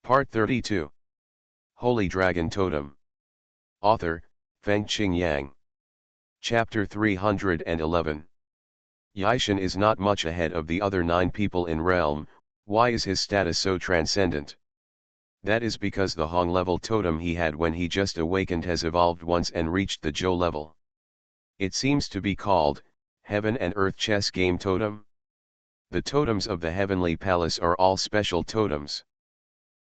Part 32. Holy Dragon Totem. Author, Fengqing Yang. Chapter 311. Yishan is not much ahead of the other 9 people in Realm. Why is his status so transcendent? That is because the Hong level totem he had when he just awakened has evolved once and reached the Zhou level. It seems to be called, Heaven and Earth Chess Game Totem. The totems of the Heavenly Palace are all special totems.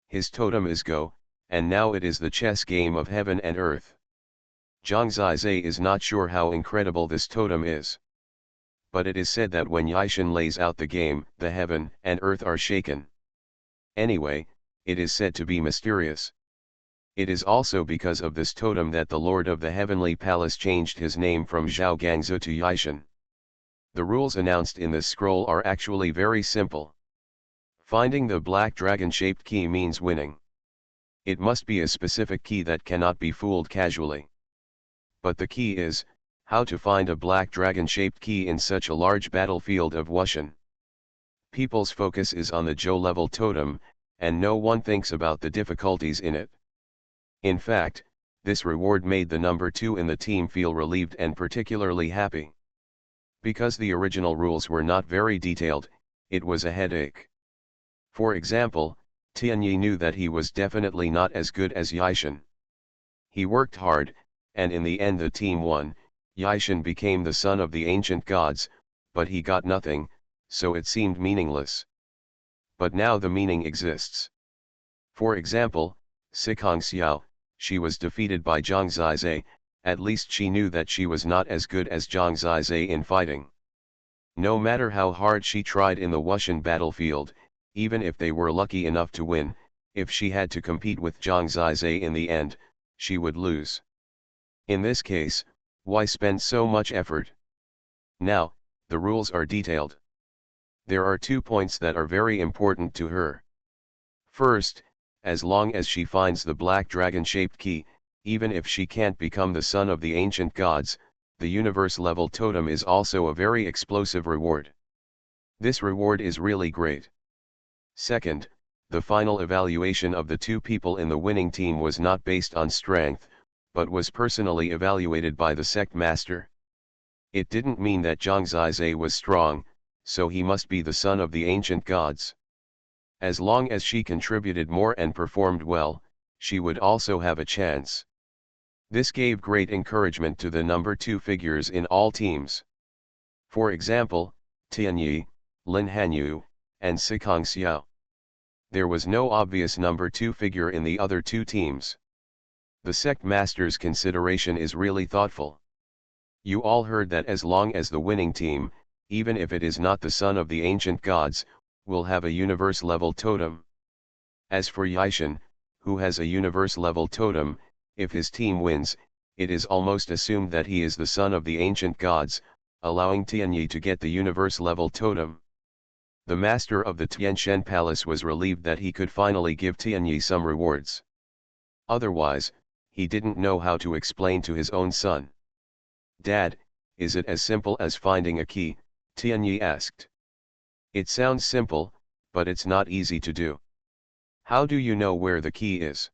His totem is Go, and now it is the chess game of Heaven and Earth. Zhang Zizai is not sure how incredible this totem is. But it is said that when Yishan lays out the game, the Heaven and Earth are shaken. Anyway, it is said to be mysterious. It is also because of this totem that the Lord of the Heavenly Palace changed his name from Zhao Gangzu to Yishan. The rules announced in this scroll are actually very simple. Finding the black dragon-shaped key means winning. It must be a specific key that cannot be fooled casually. But the key is, how to find a black dragon-shaped key in such a large battlefield of Wushan. People's focus is on the Zhou level totem, and no one thinks about the difficulties in it. In fact, this reward made the number 2 in the team feel relieved and particularly happy. Because the original rules were not very detailed, it was a headache. For example, Tianyi knew that he was definitely not as good as Yishan. He worked hard, and in the end the team won. Yishan became the son of the ancient gods, but he got nothing, so it seemed meaningless. But now the meaning exists. For example, Sikong Xiao, she was defeated by Zhang Zizai. At least she knew that she was not as good as Zhang Zizai in fighting. No matter how hard she tried in the Wushan battlefield, even if they were lucky enough to win, if she had to compete with Zhang Zizai in the end, she would lose. In this case, why spend so much effort? Now, the rules are detailed. There are 2 points that are very important to her. First, as long as she finds the black dragon-shaped key, even if she can't become the son of the ancient gods, the universe-level totem is also a very explosive reward. This reward is really great. Second, the final evaluation of the 2 people in the winning team was not based on strength, but was personally evaluated by the sect master. It didn't mean that Zhang Zizai was strong, so he must be the son of the ancient gods. As long as she contributed more and performed well, she would also have a chance. This gave great encouragement to the number 2 figures in all teams. For example, Tianyi, Lin Hanyu, and Sikong Xiao. There was no obvious number 2 figure in the other 2 teams. The sect master's consideration is really thoughtful. You all heard that as long as the winning team, even if it is not the son of the ancient gods, will have a universe-level totem. As for Yishan, who has a universe-level totem, if his team wins, it is almost assumed that he is the son of the ancient gods, allowing Tianyi to get the universe-level totem. The master of the Tianshan Palace was relieved that he could finally give Tianyi some rewards. Otherwise, he didn't know how to explain to his own son. "Dad, is it as simple as finding a key?" Tianyi asked. "It sounds simple, but it's not easy to do. How do you know where the key is?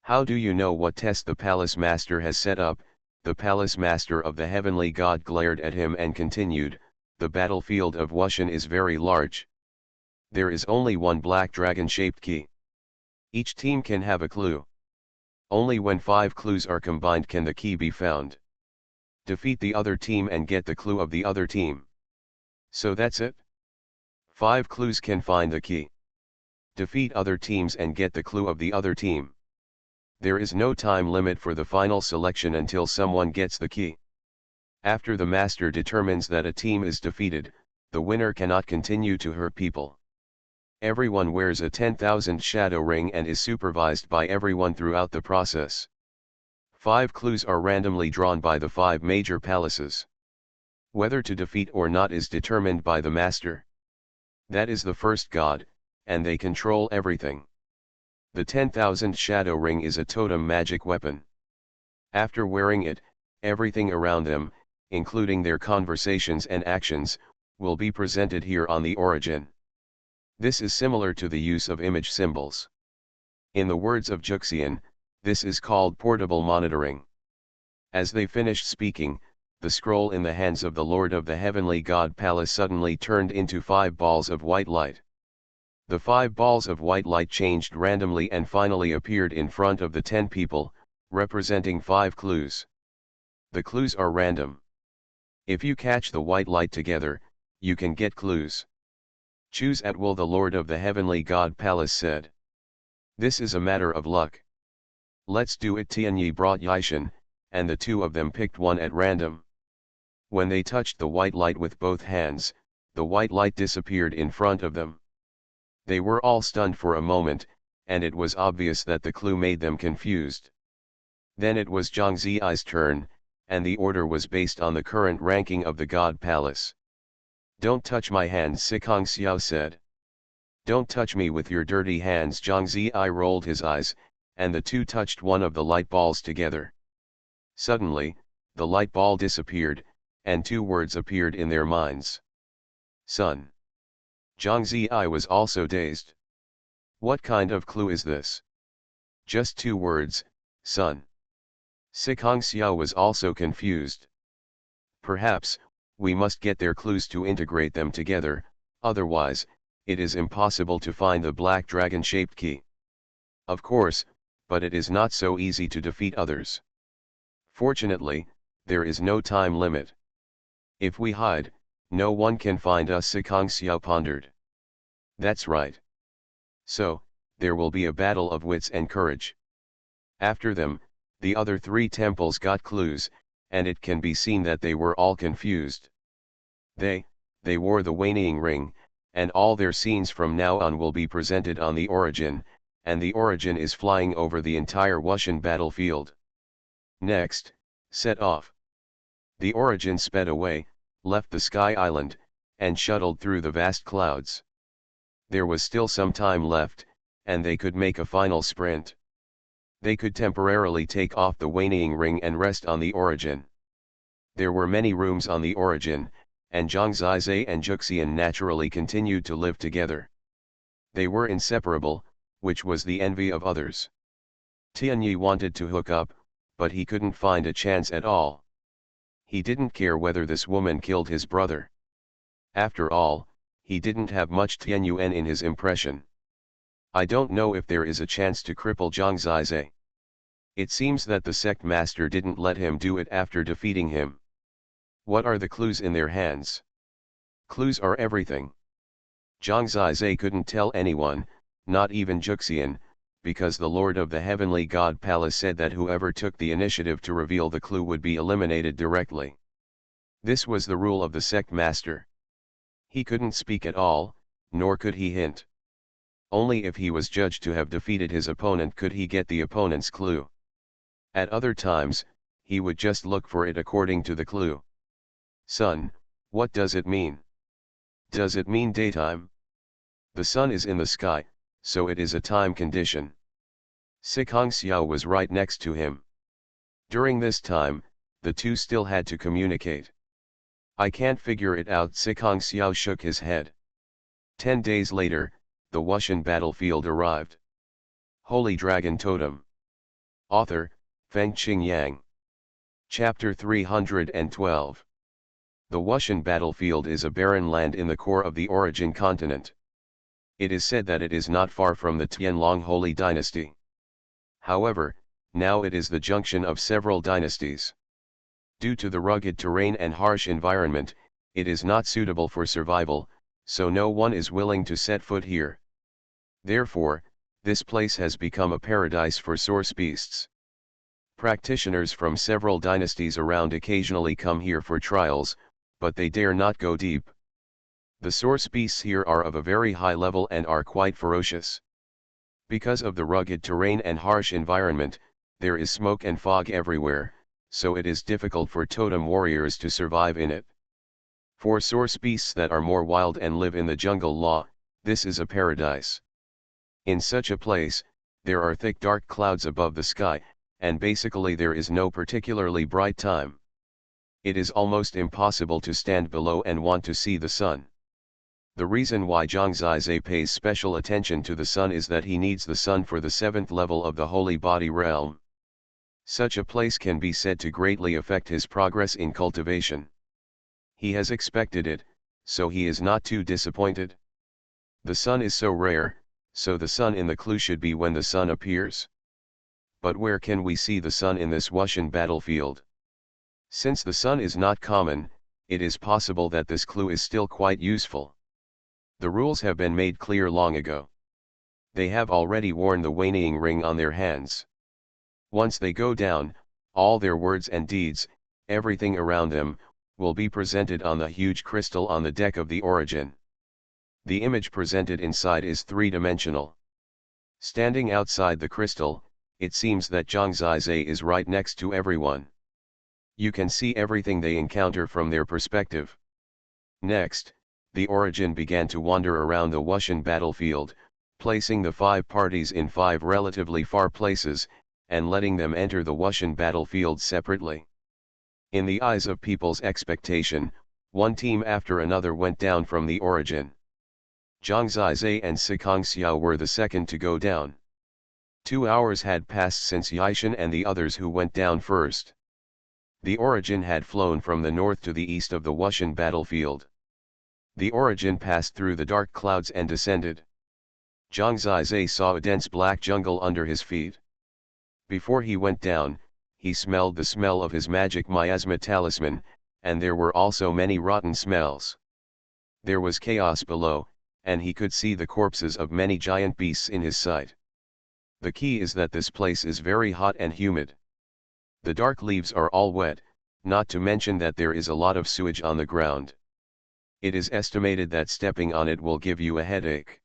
How do you know what test the palace master has set up?" The palace master of the heavenly god glared at him and continued, "The battlefield of Wushan is very large. There is only one black dragon-shaped key. Each team can have a clue. Only when 5 clues are combined can the key be found. Defeat the other team and get the clue of the other team. So that's it? 5 clues can find the key. Defeat other teams and get the clue of the other team. There is no time limit for the final selection until someone gets the key. After the master determines that a team is defeated, the winner cannot continue to hurt people. Everyone wears a 10,000 shadow ring and is supervised by everyone throughout the process. 5 clues are randomly drawn by the 5 major palaces. Whether to defeat or not is determined by the master. That is the first god, and they control everything. The 10,000 shadow ring is a totem magic weapon. After wearing it, everything around them, including their conversations and actions, will be presented here on the origin. This is similar to the use of image symbols. In the words of Xuanhuan, this is called portable monitoring. As they finished speaking, the scroll in the hands of the Lord of the Heavenly God Palace suddenly turned into 5 balls of white light. The 5 balls of white light changed randomly and finally appeared in front of the 10 people, representing 5 clues. The clues are random. If you catch the white light together, you can get clues. Choose at will, the Lord of the Heavenly God Palace said. This is a matter of luck. Let's do it. Tianyi brought Yishan, and the 2 of them picked one at random. When they touched the white light with both hands, the white light disappeared in front of them. They were all stunned for a moment, and it was obvious that the clue made them confused. Then it was Zhang Ziyi's turn, and the order was based on the current ranking of the God Palace. Don't touch my hands, Sikong Xiao said. Don't touch me with your dirty hands. Zhang Ziyi rolled his eyes, and the 2 touched one of the light balls together. Suddenly, the light ball disappeared, and 2 words appeared in their minds. Sun. Zhang Ziyi was also dazed. What kind of clue is this? Just 2 words, sun. Sikong Xiao was also confused. Perhaps, we must get their clues to integrate them together, otherwise, it is impossible to find the black dragon-shaped key. Of course, but it is not so easy to defeat others. Fortunately, there is no time limit. If we hide, no one can find us, Sikong Xiao pondered. That's right. So, there will be a battle of wits and courage. After them, the other 3 temples got clues, and it can be seen that they were all confused. They wore the Waning Ring, and all their scenes from now on will be presented on the origin, and the origin is flying over the entire Wuxian battlefield. Next, set off. The origin sped away, left the Sky Island, and shuttled through the vast clouds. There was still some time left, and they could make a final sprint. They could temporarily take off the Waning Ring and rest on the origin. There were many rooms on the origin, and Zhang Zizai and Xuanhuan naturally continued to live together. They were inseparable, which was the envy of others. Tianyi wanted to hook up, but he couldn't find a chance at all. He didn't care whether this woman killed his brother. After all, he didn't have much Tianyuan in his impression. I don't know if there is a chance to cripple Zhang Zizai. It seems that the sect master didn't let him do it after defeating him. What are the clues in their hands? Clues are everything. Zhang Zizai couldn't tell anyone, not even Xuanhuan, because the Lord of the Heavenly God Palace said that whoever took the initiative to reveal the clue would be eliminated directly. This was the rule of the sect master. He couldn't speak at all, nor could he hint. Only if he was judged to have defeated his opponent could he get the opponent's clue. At other times, he would just look for it according to the clue. Sun, what does it mean? Does it mean daytime? The sun is in the sky, so it is a time condition. Sikong Xiao was right next to him. During this time, the 2 still had to communicate. I can't figure it out. Sikong Xiao shook his head. 10 days later, the Wuxian battlefield arrived. Holy Dragon Totem. Author, Fengqing Yang. Chapter 312. The Wuxian battlefield is a barren land in the core of the Origin continent. It is said that it is not far from the Tianlong Holy Dynasty. However, now it is the junction of several dynasties. Due to the rugged terrain and harsh environment, it is not suitable for survival, so no one is willing to set foot here. Therefore, this place has become a paradise for source beasts. Practitioners from several dynasties around occasionally come here for trials, but they dare not go deep. The source beasts here are of a very high level and are quite ferocious. Because of the rugged terrain and harsh environment, there is smoke and fog everywhere, so it is difficult for totem warriors to survive in it. For source beasts that are more wild and live in the jungle law, this is a paradise. In such a place, there are thick dark clouds above the sky, and basically there is no particularly bright time. It is almost impossible to stand below and want to see the sun. The reason why Zhang Zizai pays special attention to the sun is that he needs the sun for the 7th level of the holy body realm. Such a place can be said to greatly affect his progress in cultivation. He has expected it, so he is not too disappointed. The sun is so rare, so the sun in the clue should be when the sun appears. But where can we see the sun in this Wuxian battlefield? Since the sun is not common, it is possible that this clue is still quite useful. The rules have been made clear long ago. They have already worn the waning ring on their hands. Once they go down, all their words and deeds, everything around them, will be presented on the huge crystal on the deck of the origin. The image presented inside is three-dimensional. Standing outside the crystal, it seems that Zhang Zizai is right next to everyone. You can see everything they encounter from their perspective. Next, the origin began to wander around the Wuxian battlefield, placing the 5 parties in 5 relatively far places, and letting them enter the Wuxian battlefield separately. In the eyes of people's expectation, one team after another went down from the origin. Zhang Zizai and Sikong Xiao were the second to go down. 2 hours had passed since Yishan and the others who went down first. The origin had flown from the north to the east of the Wuxian battlefield. The origin passed through the dark clouds and descended. Zhang Zizai saw a dense black jungle under his feet. Before he went down, he smelled the smell of his magic miasma talisman, and there were also many rotten smells. There was chaos below, and he could see the corpses of many giant beasts in his sight. The key is that this place is very hot and humid. The dark leaves are all wet, not to mention that there is a lot of sewage on the ground. It is estimated that stepping on it will give you a headache.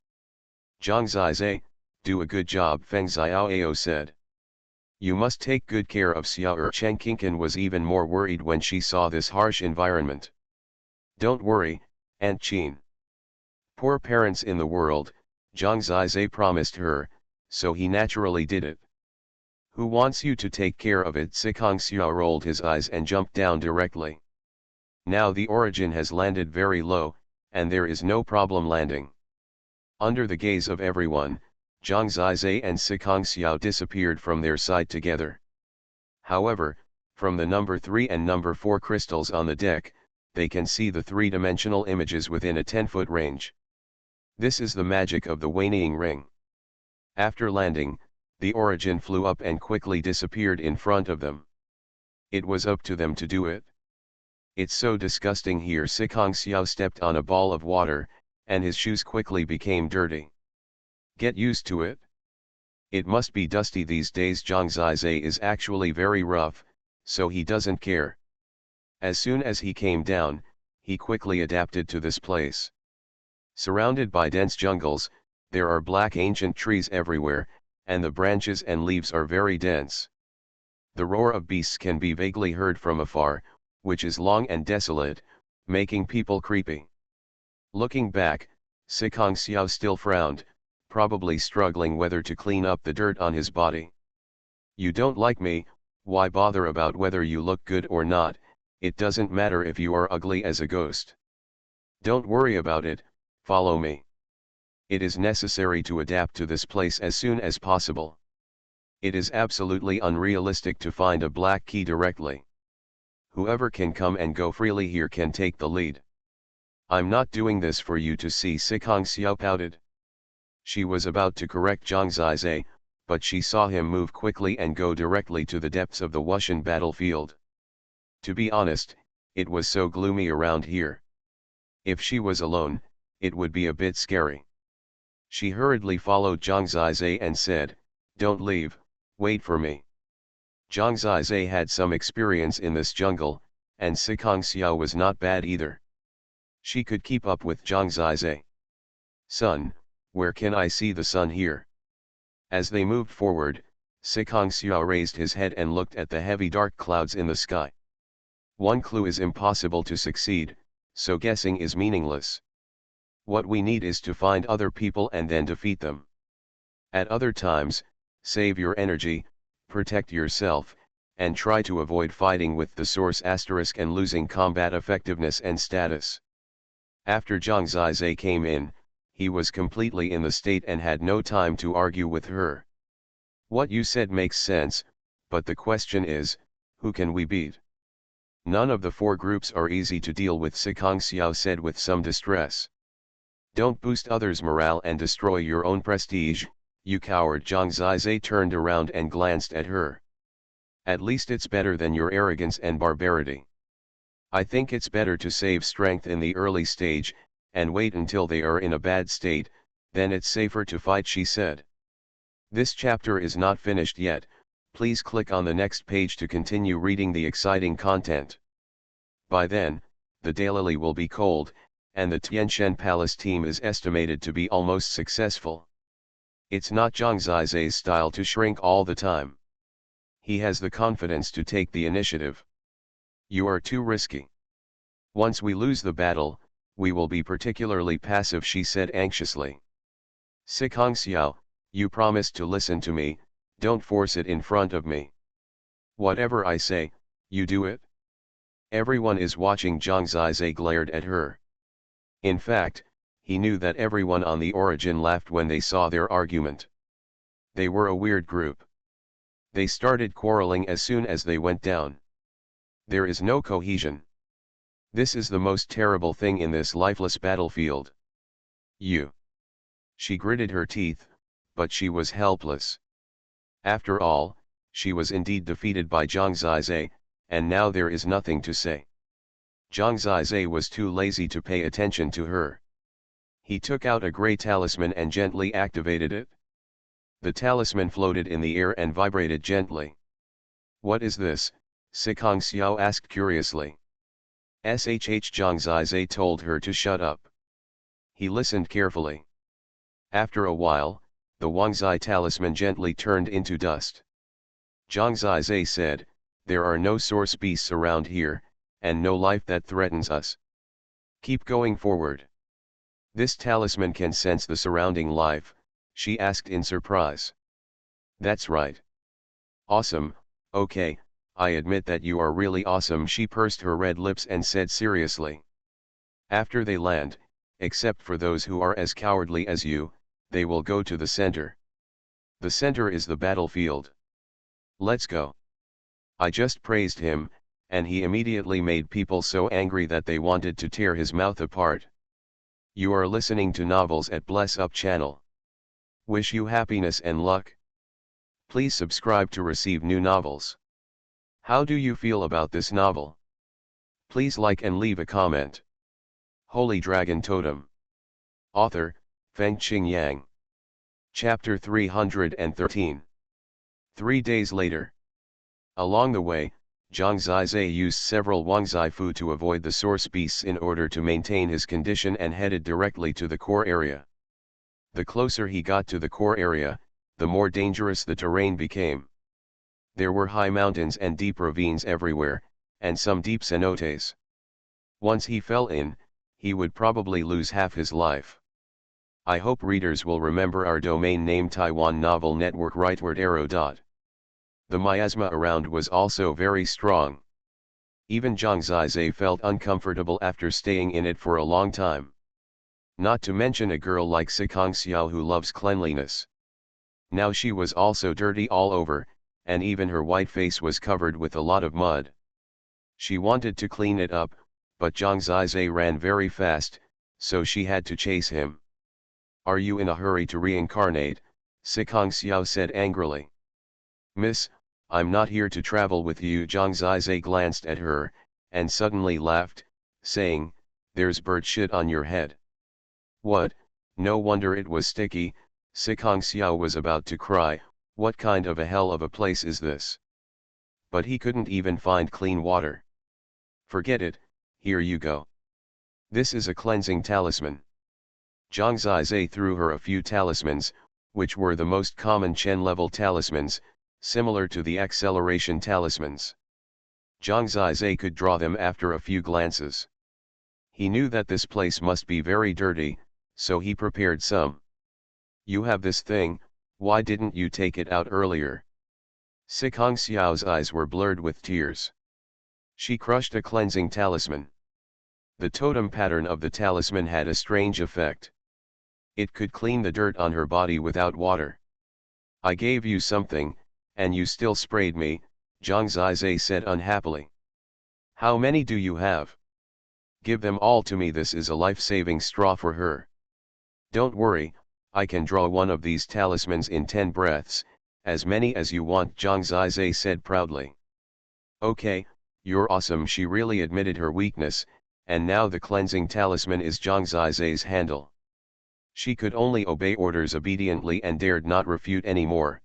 Zhang Zizai, do a good job, Feng Xiaoao said. You must take good care of Xiao. Chen Qingqin was even more worried when she saw this harsh environment. Don't worry, Aunt Qin. Poor parents in the world, Zhang Zizai promised her, so he naturally did it. Who wants you to take care of it? Sikong Xiao rolled his eyes and jumped down directly. Now the origin has landed very low, and there is no problem landing. Under the gaze of everyone, Zhang Zizai and Sikong Xiao disappeared from their side together. However, from the number 3 and number 4 crystals on the deck, they can see the 3-dimensional images within a 10-foot range. This is the magic of the waning ring. After landing, the origin flew up and quickly disappeared in front of them. It was up to them to do it. It's so disgusting here. Sikong Xiao stepped on a ball of water, and his shoes quickly became dirty. Get used to it. It must be dusty these days. Zhang Zizai is actually very rough, so he doesn't care. As soon as he came down, he quickly adapted to this place. Surrounded by dense jungles, there are black ancient trees everywhere, and the branches and leaves are very dense. The roar of beasts can be vaguely heard from afar, which is long and desolate, making people creepy. Looking back, Sikong Xiao still frowned, probably struggling whether to clean up the dirt on his body. You don't like me, why bother about whether you look good or not? It doesn't matter if you are ugly as a ghost. Don't worry about it, follow me. It is necessary to adapt to this place as soon as possible. It is absolutely unrealistic to find a black key directly. Whoever can come and go freely here can take the lead. I'm not doing this for you to see. Sikong Xiao pouted. She was about to correct Zhang Zizai, but she saw him move quickly and go directly to the depths of the Wuxian battlefield. To be honest, it was so gloomy around here. If she was alone, it would be a bit scary. She hurriedly followed Zhang Zizai and said, "Don't leave, wait for me." Zhang Zizai had some experience in this jungle, and Sikong Xiao was not bad either. She could keep up with Zhang Zizai. "Sun, where can I see the sun here?" As they moved forward, Sikong Xiao raised his head and looked at the heavy dark clouds in the sky. One clue is impossible to succeed, so guessing is meaningless. What we need is to find other people and then defeat them. At other times, save your energy, protect yourself, and try to avoid fighting with the source * and losing combat effectiveness and status. After Zhang Zizai came in, he was completely in the state and had no time to argue with her. What you said makes sense, but the question is, who can we beat? None of the four groups are easy to deal with, Sikong Xiao said with some distress. Don't boost others' morale and destroy your own prestige, you coward. Zhang Zizai turned around and glanced at her. At least it's better than your arrogance and barbarity. I think it's better to save strength in the early stage, and wait until they are in a bad state, then it's safer to fight, she said. This chapter is not finished yet, please click on the next page to continue reading the exciting content. By then, the daylily will be cold, and the Tianshan Palace team is estimated to be almost successful. It's not Zhang Zizai's style to shrink all the time. He has the confidence to take the initiative. You are too risky. Once we lose the battle, we will be particularly passive, she said anxiously. Sikong Xiao, you promised to listen to me, don't force it in front of me. Whatever I say, you do it? Everyone is watching. Zhang Zizai glared at her. In fact, he knew that everyone on the Origin laughed when they saw their argument. They were a weird group. They started quarreling as soon as they went down. There is no cohesion. This is the most terrible thing in this lifeless battlefield. You. She gritted her teeth, but she was helpless. After all, she was indeed defeated by Zhang Zizai, and now there is nothing to say. Zhang Zizai was too lazy to pay attention to her. He took out a grey talisman and gently activated it. The talisman floated in the air and vibrated gently. What is this? Sikong Xiao asked curiously. Shh. Zhang Zizai told her to shut up. He listened carefully. After a while, the Wangzai talisman gently turned into dust. Zhang Zizai said, there are no source beasts around here, and no life that threatens us. Keep going forward. This talisman can sense the surrounding life, she asked in surprise. That's right. Awesome, okay, I admit that you are really awesome, she pursed her red lips and said seriously. After they land, except for those who are as cowardly as you, they will go to the center. The center is the battlefield. Let's go. I just praised him, and he immediately made people so angry that they wanted to tear his mouth apart. You are listening to Novels at Bless Up channel. Wish you happiness and luck. Please subscribe to receive new novels. How do you feel about this novel? Please like and leave a comment. Holy Dragon Totem. Author, Fengqing Yang. Chapter 313. 3 days later. Along the way, Zhang Zizai used several Wangzai Fu to avoid the source beasts in order to maintain his condition and headed directly to the core area. The closer he got to the core area, the more dangerous the terrain became. There were high mountains and deep ravines everywhere, and some deep cenotes. Once he fell in, he would probably lose half his life. I hope readers will remember our domain name Taiwan Novel Network rightward arrow. The miasma around was also very strong. Even Zhang Zizai felt uncomfortable after staying in it for a long time. Not to mention a girl like Sikong Xiao who loves cleanliness. Now she was also dirty all over, and even her white face was covered with a lot of mud. She wanted to clean it up, but Zhang Zizai ran very fast, so she had to chase him. Are you in a hurry to reincarnate? Sikong Xiao said angrily. Miss, I'm not here to travel with you. Zhang Zizai glanced at her, and suddenly laughed, saying, there's bird shit on your head. What? No wonder it was sticky. Sikong Xiao was about to cry, what kind of a hell of a place is this? But he couldn't even find clean water. Forget it, here you go. This is a cleansing talisman. Zhang Zizai threw her a few talismans, which were the most common Chen-level talismans, similar to the acceleration talismans. Zhang Zizai could draw them after a few glances. He knew that this place must be very dirty, so he prepared some. You have this thing, why didn't you take it out earlier? Sikong Xiao's eyes were blurred with tears. She crushed a cleansing talisman. The totem pattern of the talisman had a strange effect. It could clean the dirt on her body without water. I gave you something, and you still sprayed me, Zhang Zizai said unhappily. How many do you have? Give them all to me, this is a life-saving straw for her. Don't worry, I can draw one of these talismans in 10 breaths, as many as you want, Zhang Zizai said proudly. Okay, you're awesome, she really admitted her weakness, and now the cleansing talisman is Zhang Zizai's handle. She could only obey orders obediently and dared not refute anymore.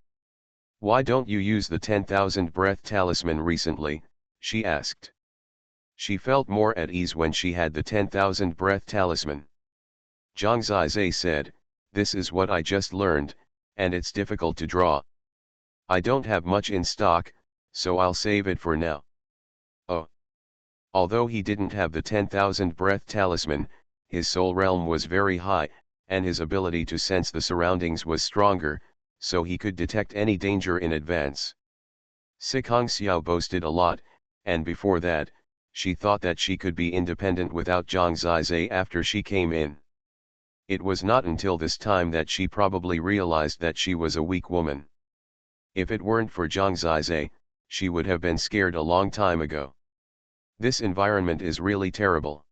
Why don't you use the 10,000 breath talisman recently, she asked. She felt more at ease when she had the 10,000 breath talisman. Zhang Zizai said, this is what I just learned, and it's difficult to draw. I don't have much in stock, so I'll save it for now. Oh. Although he didn't have the 10,000 breath talisman, his soul realm was very high, and his ability to sense the surroundings was stronger, so he could detect any danger in advance. Sikong Xiao boasted a lot, and before that, she thought that she could be independent without Zhang Zizai after she came in. It was not until this time that she probably realized that she was a weak woman. If it weren't for Zhang Zizai, she would have been scared a long time ago. This environment is really terrible.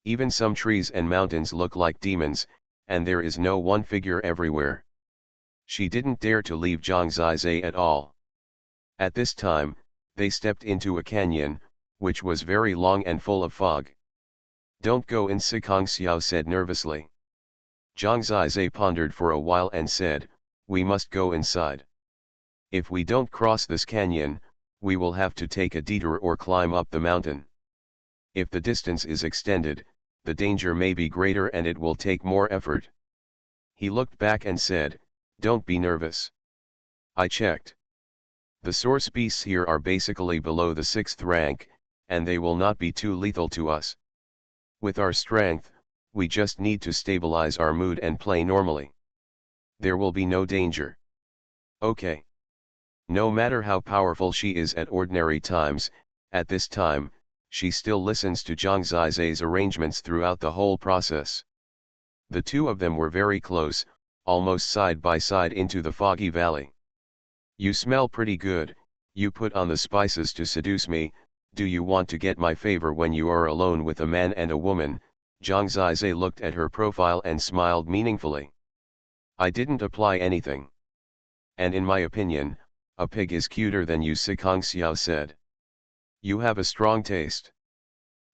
Even some trees and mountains look like demons, and there is no one figure everywhere. She didn't dare to leave Zhang Zizai at all. At this time, they stepped into a canyon, which was very long and full of fog. Don't go in, Sikong Xiao said nervously. Zhang Zizai pondered for a while and said, we must go inside. If we don't cross this canyon, we will have to take a detour or climb up the mountain. If the distance is extended, the danger may be greater and it will take more effort. He looked back and said, don't be nervous. I checked. The source beasts here are basically below the 6th rank, and they will not be too lethal to us. With our strength, we just need to stabilize our mood and play normally. There will be no danger. Okay. No matter how powerful she is at ordinary times, at this time, she still listens to Zhang Zizai's arrangements throughout the whole process. The two of them were very close, almost side by side into the foggy valley. You smell pretty good, you put on the spices to seduce me, do you want to get my favor when you are alone with a man and a woman? Zhang Zizai looked at her profile and smiled meaningfully. I didn't apply anything. And in my opinion, a pig is cuter than you, Sikong Xiao said. You have a strong taste.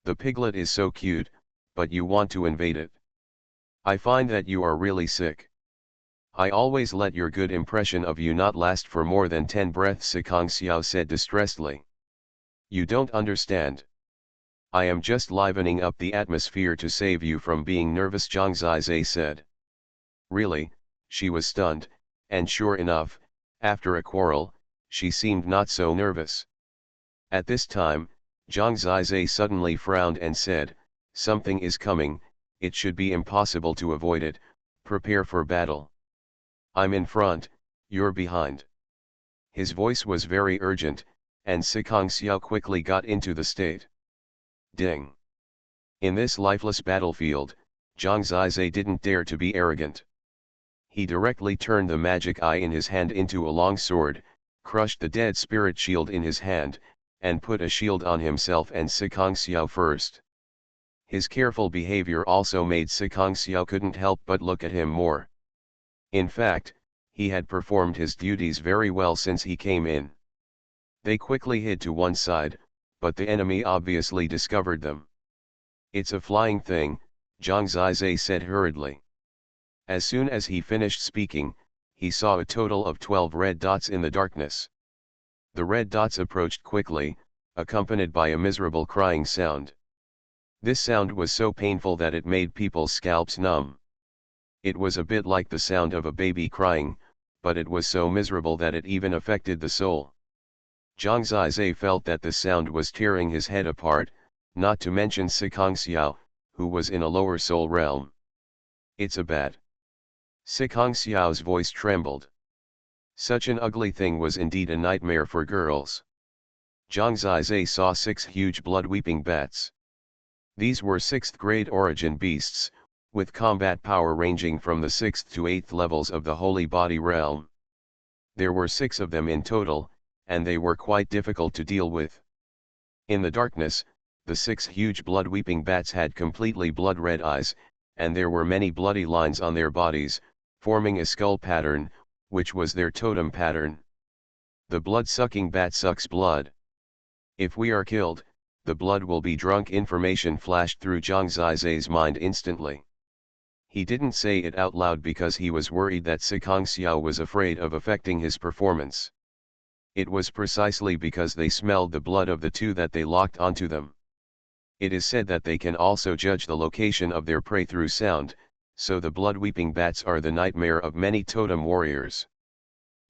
The piglet is so cute, but you want to invade it. I find that you are really sick. I always let your good impression of you not last for more than 10 breaths, Sikong Xiao said distressedly. You don't understand. I am just livening up the atmosphere to save you from being nervous, Zhang Zizai said. Really, she was stunned, and sure enough, after a quarrel, she seemed not so nervous. At this time, Zhang Zizai suddenly frowned and said, something is coming, it should be impossible to avoid it, prepare for battle. I'm in front, you're behind. His voice was very urgent, and Sikong Xiao quickly got into the state. Ding! In this lifeless battlefield, Zhang Zizai didn't dare to be arrogant. He directly turned the magic eye in his hand into a long sword, crushed the dead spirit shield in his hand, and put a shield on himself and Sikong Xiao first. His careful behavior also made Sikong Xiao couldn't help but look at him more. In fact, he had performed his duties very well since he came in. They quickly hid to one side, but the enemy obviously discovered them. It's a flying thing, Zhang Zizai said hurriedly. As soon as he finished speaking, he saw a total of 12 red dots in the darkness. The red dots approached quickly, accompanied by a miserable crying sound. This sound was so painful that it made people's scalps numb. It was a bit like the sound of a baby crying, but it was so miserable that it even affected the soul. Zhang Zizai felt that the sound was tearing his head apart, not to mention Sikong Xiao, who was in a lower soul realm. It's a bat. Sikong Xiao's voice trembled. Such an ugly thing was indeed a nightmare for girls. Zhang Zizai saw 6 huge blood-weeping bats. These were 6th grade origin beasts, with combat power ranging from the 6th to 8th levels of the Holy Body realm. There were 6 of them in total, and they were quite difficult to deal with. In the darkness, the 6 huge blood-weeping bats had completely blood-red eyes, and there were many bloody lines on their bodies, forming a skull pattern, which was their totem pattern. The blood-sucking bat sucks blood. If we are killed, the blood will be drunk. Information flashed through Zhang Zizai's mind instantly. He didn't say it out loud because he was worried that Sikong Xiao was afraid of affecting his performance. It was precisely because they smelled the blood of the two that they locked onto them. It is said that they can also judge the location of their prey through sound, so the blood-weeping bats are the nightmare of many totem warriors.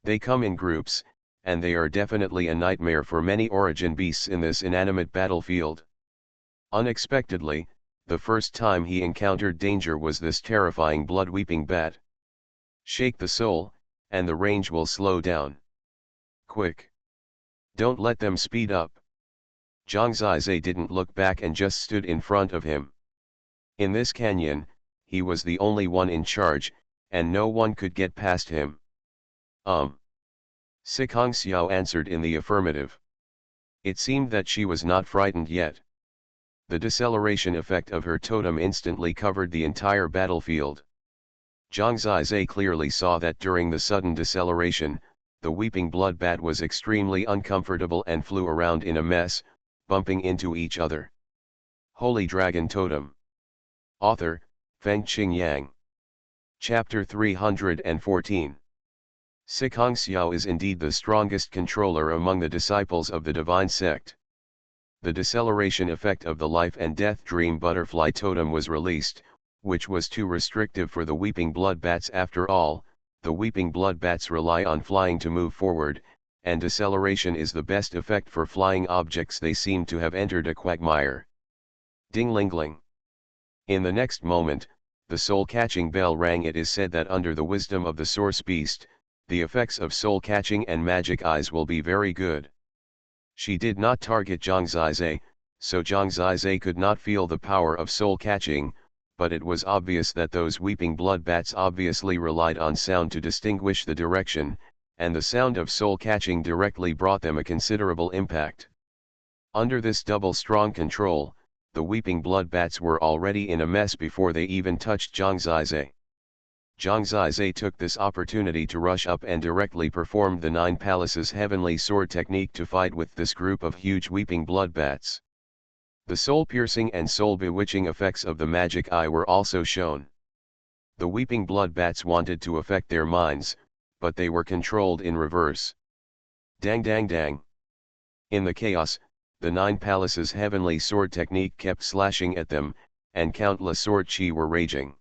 They come in groups, and they are definitely a nightmare for many origin beasts in this inanimate battlefield. Unexpectedly, the first time he encountered danger was this terrifying blood-weeping bat. Shake the soul, and the range will slow down. Quick! Don't let them speed up. Zhang Zizai didn't look back and just stood in front of him. In this canyon, he was the only one in charge, and no one could get past him. Sikong Xiao answered in the affirmative. It seemed that she was not frightened yet. The deceleration effect of her totem instantly covered the entire battlefield. Zhang Zizai clearly saw that during the sudden deceleration, the weeping blood bat was extremely uncomfortable and flew around in a mess, bumping into each other. Holy Dragon Totem. Author, Fengqing Yang. Chapter 314. Sikong Xiao is indeed the strongest controller among the disciples of the divine sect. The deceleration effect of the life and death dream butterfly totem was released, which was too restrictive for the weeping blood bats. After all, the weeping blood bats rely on flying to move forward, and deceleration is the best effect for flying objects. They seem to have entered a quagmire. Ding-ling-ling. In the next moment, the soul-catching bell rang. It is said that under the wisdom of the source beast, the effects of soul-catching and magic eyes will be very good. She did not target Zhang Zizai, so Zhang Zizai could not feel the power of soul-catching, but it was obvious that those weeping blood bats obviously relied on sound to distinguish the direction, and the sound of soul-catching directly brought them a considerable impact. Under this double strong control, the weeping blood bats were already in a mess before they even touched Zhang Zizai. Zhang Zizai took this opportunity to rush up and directly performed the Nine Palaces Heavenly Sword technique to fight with this group of huge weeping blood bats. The soul-piercing and soul-bewitching effects of the magic eye were also shown. The weeping blood bats wanted to affect their minds, but they were controlled in reverse. Dang dang dang. In the chaos, the Nine Palaces Heavenly Sword technique kept slashing at them, and countless sword chi were raging.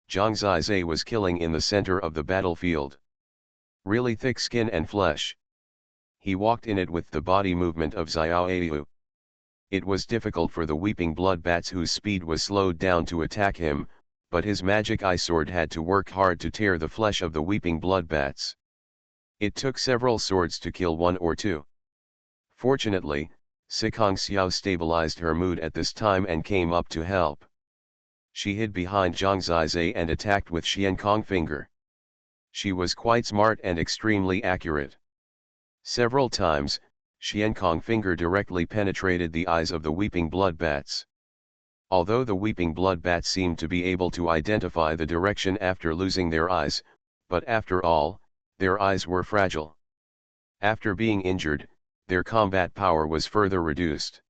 Zhang Zizai was killing in the center of the battlefield. Really thick skin and flesh. He walked in it with the body movement of Xiaoyu. It was difficult for the weeping blood bats whose speed was slowed down to attack him, but his magic eye sword had to work hard to tear the flesh of the weeping blood bats. It took several swords to kill one or two. Fortunately, Sikong Xiao stabilized her mood at this time and came up to help. She hid behind Zhang Zizai and attacked with Xiankong finger. She was quite smart and extremely accurate. Several times, Xiankong finger directly penetrated the eyes of the weeping blood bats. Although the weeping blood bats seemed to be able to identify the direction after losing their eyes, but after all, their eyes were fragile. After being injured, their combat power was further reduced.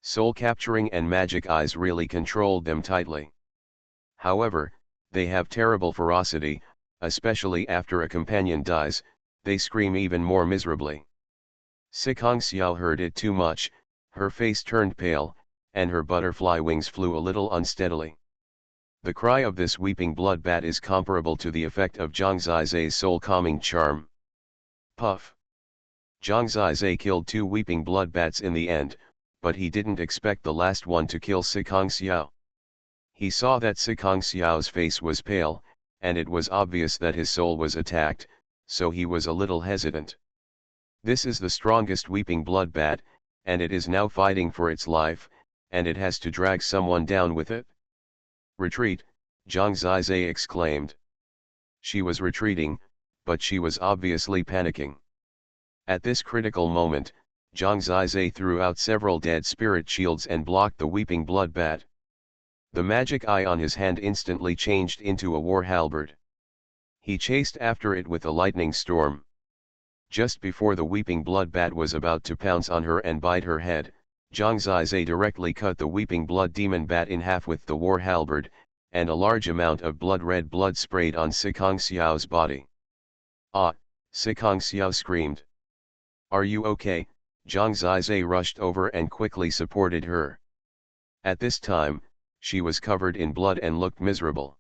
Soul capturing and magic eyes really controlled them tightly. However, they have terrible ferocity, especially after a companion dies, they scream even more miserably. Sikong Xiao heard it too much, her face turned pale, and her butterfly wings flew a little unsteadily. The cry of this weeping blood bat is comparable to the effect of Zhang Zizai's soul-calming charm. Puff! Zhang Zizai killed 2 weeping blood bats in the end, but he didn't expect the last one to kill Sikong Xiao. He saw that Sikong Xiao's face was pale, and it was obvious that his soul was attacked, so he was a little hesitant. This is the strongest weeping blood bat, and it is now fighting for its life, and it has to drag someone down with it. Retreat, Zhang Zizai exclaimed. She was retreating, but she was obviously panicking. At this critical moment, Zhang Zizai threw out several dead spirit shields and blocked the weeping blood bat. The magic eye on his hand instantly changed into a war halberd. He chased after it with a lightning storm. Just before the weeping blood bat was about to pounce on her and bite her head, Zhang Zizai directly cut the weeping blood demon bat in half with the war halberd, and a large amount of red blood sprayed on Sikong Xiao's body. Ah! Sikong Xiao screamed. Are you okay? Zhang Zizai rushed over and quickly supported her. At this time, she was covered in blood and looked miserable.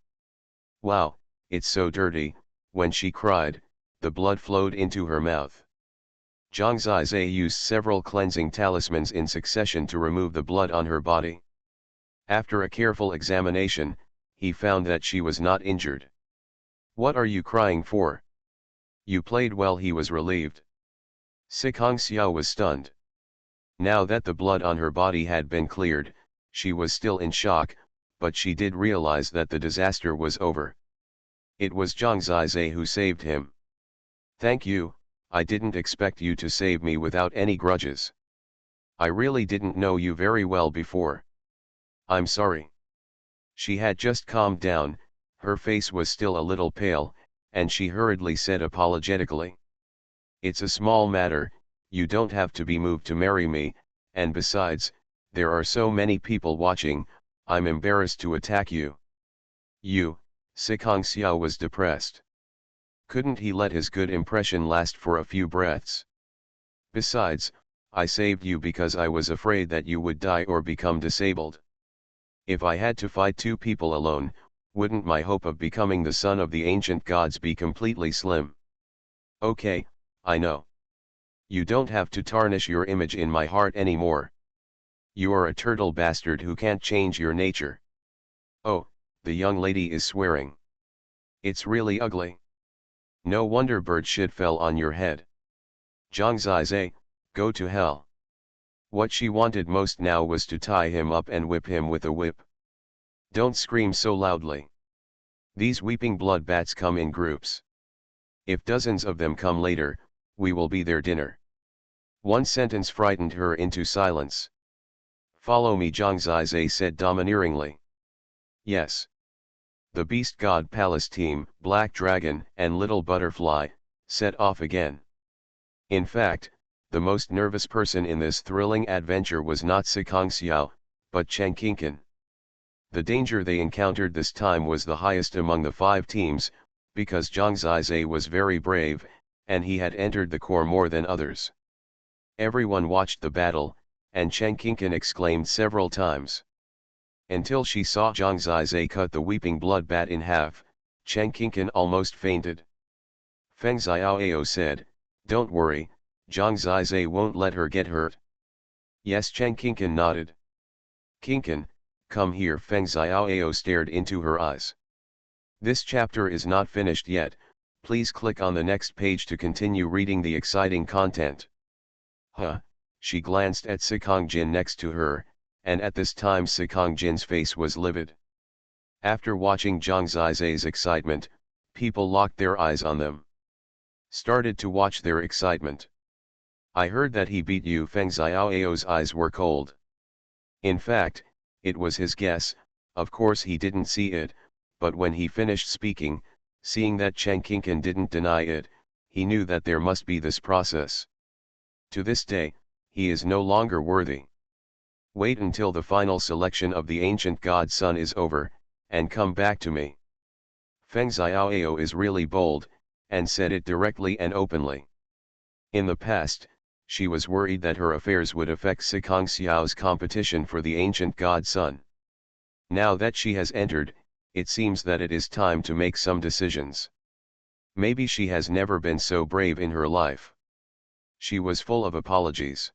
Wow, it's so dirty. When she cried, the blood flowed into her mouth. Zhang Zizai used several cleansing talismans in succession to remove the blood on her body. After a careful examination, he found that she was not injured. What are you crying for? You played well, he was relieved. Sikong Xiao was stunned. Now that the blood on her body had been cleared, she was still in shock, but she did realize that the disaster was over. It was Zhang Zizai who saved him. Thank you, I didn't expect you to save me without any grudges. I really didn't know you very well before. I'm sorry. She had just calmed down, her face was still a little pale, and she hurriedly said apologetically. It's a small matter, you don't have to be moved to marry me, and besides, there are so many people watching, I'm embarrassed to attack you. You, Sikong Xiao was depressed. Couldn't he let his good impression last for a few breaths? Besides, I saved you because I was afraid that you would die or become disabled. If I had to fight two people alone, wouldn't my hope of becoming the son of the ancient gods be completely slim? Okay, I know. You don't have to tarnish your image in my heart anymore. You are a turtle bastard who can't change your nature. Oh, the young lady is swearing. It's really ugly. No wonder bird shit fell on your head. Zhang Zizai, go to hell. What she wanted most now was to tie him up and whip him with a whip. Don't scream so loudly. These weeping blood bats come in groups. If dozens of them come later, we will be their dinner. One sentence frightened her into silence. Follow me, Zhang Zizai said domineeringly. Yes. The Beast God Palace team, Black Dragon and Little Butterfly, set off again. In fact, the most nervous person in this thrilling adventure was not Sikong Xiao, but Chen Qingqin. The danger they encountered this time was the highest among the 5 teams, because Zhang Zizai was very brave, and he had entered the core more than others. Everyone watched the battle, and Chen Qingqin exclaimed several times. Until she saw Zhang Zizai cut the weeping blood bat in half, Chen Qingqin almost fainted. Feng Xiaoao said, don't worry, Zhang Zizai won't let her get hurt. Yes, Chen Qingqin nodded. Qingqin, come here. Feng Xiaoao stared into her eyes. This chapter is not finished yet, please click on the next page to continue reading the exciting content. Huh, she glanced at Sikong Jin next to her, and at this time Sikong Jin's face was livid. After watching Zhang Zizai's excitement, people locked their eyes on them. Started to watch their excitement. I heard that he beat you. Feng Xiaoao's eyes were cold. In fact, it was his guess, of course he didn't see it, but when he finished speaking, seeing that Chen Qingqin didn't deny it, he knew that there must be this process. To this day, he is no longer worthy. Wait until the final selection of the ancient god son is over, and come back to me. Feng Xiaoao is really bold, and said it directly and openly. In the past, she was worried that her affairs would affect Sikong Xiao's competition for the ancient god son. Now that she has entered, it seems that it is time to make some decisions. Maybe she has never been so brave in her life. She was full of apologies.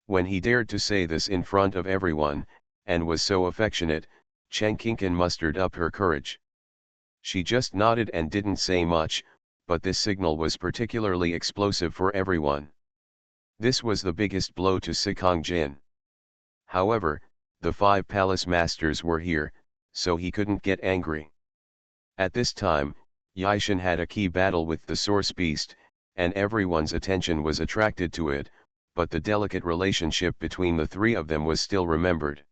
When he dared to say this in front of everyone, and was so affectionate, Chen Qingqin mustered up her courage. She just nodded and didn't say much, but this signal was particularly explosive for everyone. This was the biggest blow to Sikong Jin. However, the 5 palace masters were here, so he couldn't get angry. At this time, Yaishan had a key battle with the source beast, and everyone's attention was attracted to it, but the delicate relationship between the three of them was still remembered.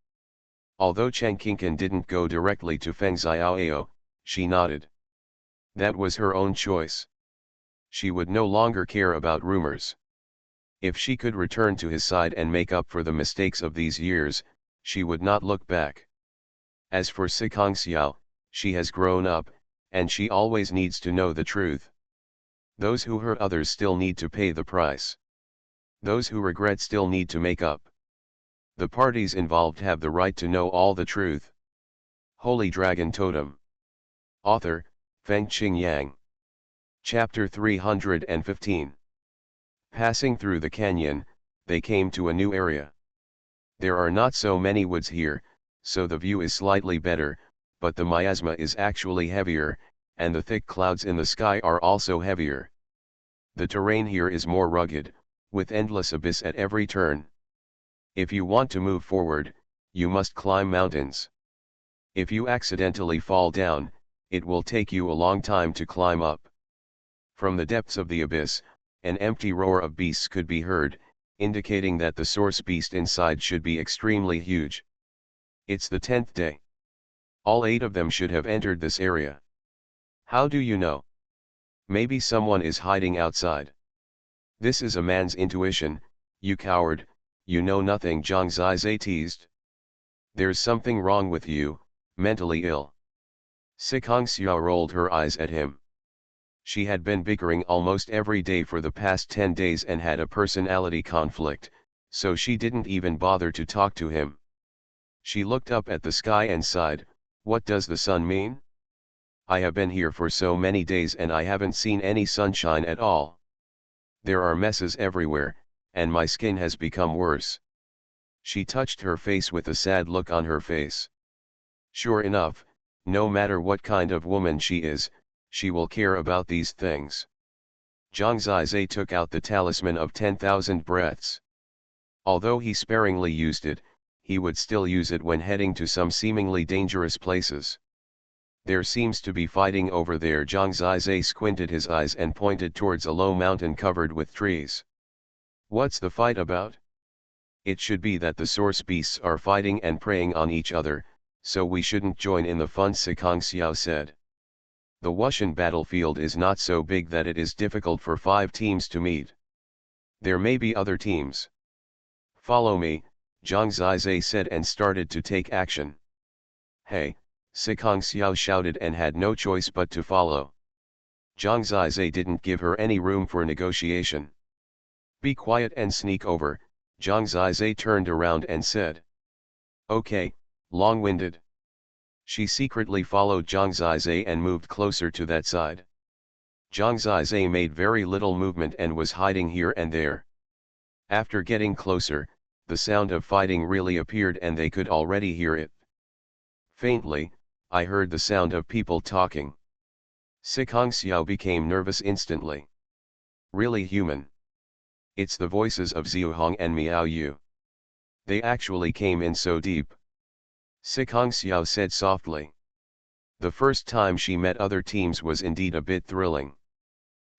Although Chen Qingqin didn't go directly to Feng Xiaoao, she nodded. That was her own choice. She would no longer care about rumors. If she could return to his side and make up for the mistakes of these years, she would not look back. As for Sikong Xiao, she has grown up, and she always needs to know the truth. Those who hurt others still need to pay the price. Those who regret still need to make up. The parties involved have the right to know all the truth. Holy Dragon Totem. Author, Fengqing Yang. Chapter 315. Passing through the canyon, they came to a new area. There are not so many woods here, so the view is slightly better, but the miasma is actually heavier, and the thick clouds in the sky are also heavier. The terrain here is more rugged, with endless abyss at every turn. If you want to move forward, you must climb mountains. If you accidentally fall down, it will take you a long time to climb up. From the depths of the abyss, an empty roar of beasts could be heard, indicating that the source beast inside should be extremely huge. It's the 10th day. All 8 of them should have entered this area. How do you know? Maybe someone is hiding outside. This is a man's intuition, you coward, you know nothing, Zhang Zizai teased. There's something wrong with you, mentally ill. Sikong Xiao rolled her eyes at him. She had been bickering almost every day for the past 10 days and had a personality conflict, so she didn't even bother to talk to him. She looked up at the sky and sighed, what does the sun mean? I have been here for so many days and I haven't seen any sunshine at all. There are messes everywhere, and my skin has become worse. She touched her face with a sad look on her face. Sure enough, no matter what kind of woman she is, she will care about these things. Zhang Zizai took out the talisman of 10,000 breaths. Although he sparingly used it, he would still use it when heading to some seemingly dangerous places. There seems to be fighting over there. Zhang Zizai squinted his eyes and pointed towards a low mountain covered with trees. What's the fight about? It should be that the source beasts are fighting and preying on each other, so we shouldn't join in the fun, Sikong Xiao said. The Wushan battlefield is not so big that it is difficult for 5 teams to meet. There may be other teams. Follow me, Zhang Zizai said and started to take action. Hey, Sikong Xiao shouted and had no choice but to follow. Zhang Zizai didn't give her any room for negotiation. Be quiet and sneak over, Zhang Zizai turned around and said. Okay, long-winded. She secretly followed Zhang Zizai and moved closer to that side. Zhang Zizai made very little movement and was hiding here and there. After getting closer, the sound of fighting really appeared and they could already hear it. Faintly, I heard the sound of people talking. Sikong Xiao became nervous instantly. Really human. It's the voices of Xuanhuan and Miao Yu. They actually came in so deep. Sikong Xiao said softly. The first time she met other teams was indeed a bit thrilling.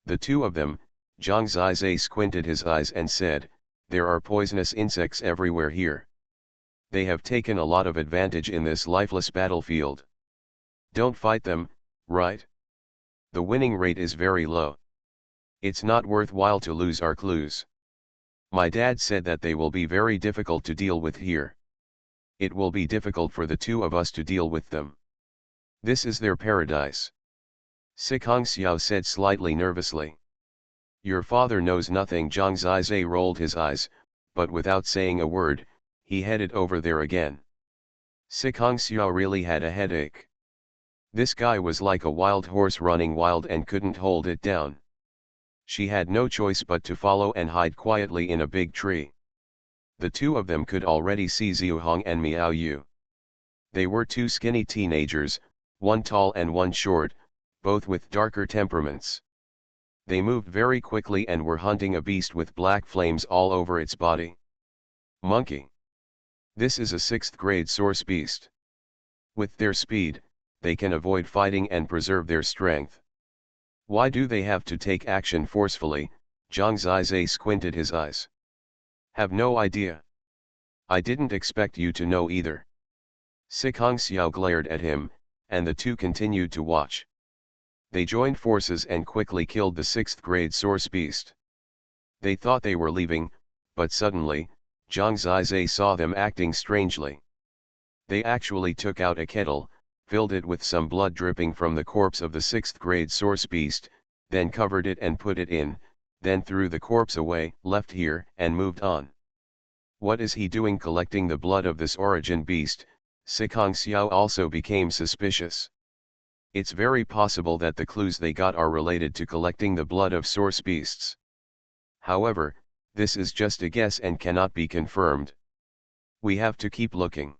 The 2 of them, Zhang Zizai squinted his eyes and said, there are poisonous insects everywhere here. They have taken a lot of advantage in this lifeless battlefield. Don't fight them, right? The winning rate is very low. It's not worthwhile to lose our clues. My dad said that they will be very difficult to deal with here. It will be difficult for the 2 of us to deal with them. This is their paradise. Sikong Xiao said slightly nervously. Your father knows nothing. Zhang Zizai rolled his eyes, but without saying a word, he headed over there again. Sikong Xiao really had a headache. This guy was like a wild horse running wild and couldn't hold it down. She had no choice but to follow and hide quietly in a big tree. The 2 of them could already see Xuanhuan and Miao Yu. They were 2 skinny teenagers, one tall and one short, both with darker temperaments. They moved very quickly and were hunting a beast with black flames all over its body. Monkey. This is a 6th grade source beast. With their speed, they can avoid fighting and preserve their strength. Why do they have to take action forcefully? Zhang Zizai squinted his eyes. Have no idea. I didn't expect you to know either. Sikong Xiao glared at him, and the two continued to watch. They joined forces and quickly killed the 6th grade source beast. They thought they were leaving, but suddenly, Zhang Zizai saw them acting strangely. They actually took out a kettle, filled it with some blood dripping from the corpse of the 6th grade source beast, then covered it and put it in, then threw the corpse away, left here, and moved on. What is he doing collecting the blood of this origin beast? Sikong Xiao also became suspicious. It's very possible that the clues they got are related to collecting the blood of source beasts. However, this is just a guess and cannot be confirmed. We have to keep looking.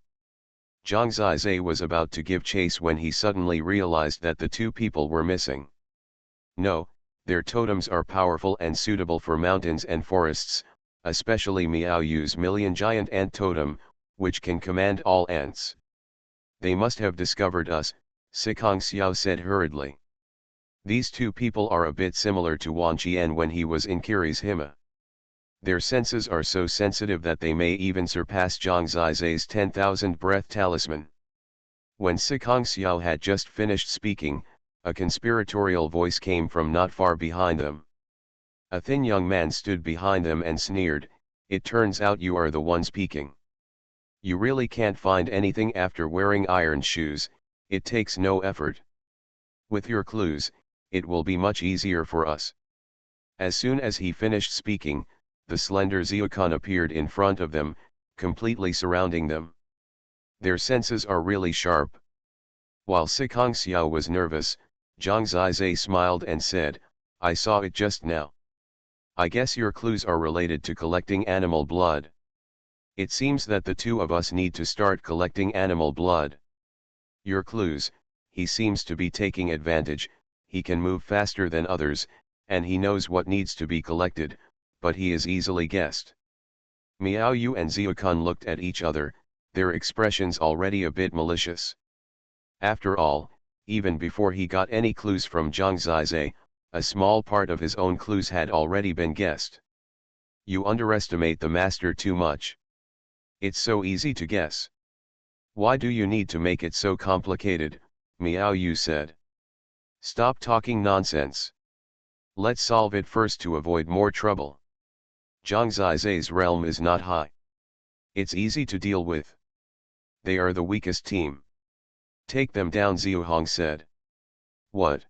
Zhang Zizai was about to give chase when he suddenly realized that the two people were missing. No, their totems are powerful and suitable for mountains and forests, especially Miao Yu's million giant ant totem, which can command all ants. They must have discovered us, Sikong Xiao said hurriedly. These two people are a bit similar to Wan Qian when he was in Kiri's Hima. Their senses are so sensitive that they may even surpass Zhang Zizai's 10,000 breath talisman. When Sikong Xiao had just finished speaking, a conspiratorial voice came from not far behind them. A thin young man stood behind them and sneered, "It turns out you are the ones peeking. You really can't find anything after wearing iron shoes, it takes no effort. With your clues, it will be much easier for us." As soon as he finished speaking, the slender Xiaocun appeared in front of them, completely surrounding them. Their senses are really sharp. While Sikong Xiao was nervous, Zhang Zizai smiled and said, "I saw it just now. I guess your clues are related to collecting animal blood. It seems that the two of us need to start collecting animal blood. Your clues, he seems to be taking advantage, he can move faster than others, and he knows what needs to be collected, but he is easily guessed." Miao Yu and Xiaocun looked at each other, their expressions already a bit malicious. After all, even before he got any clues from Zhang Zizai, a small part of his own clues had already been guessed. You underestimate the master too much. It's so easy to guess. Why do you need to make it so complicated? Miao Yu said. Stop talking nonsense. Let's solve it first to avoid more trouble. Zhang Zizai's realm is not high. It's easy to deal with. They are the weakest team. Take them down, Xiu Hong said. What?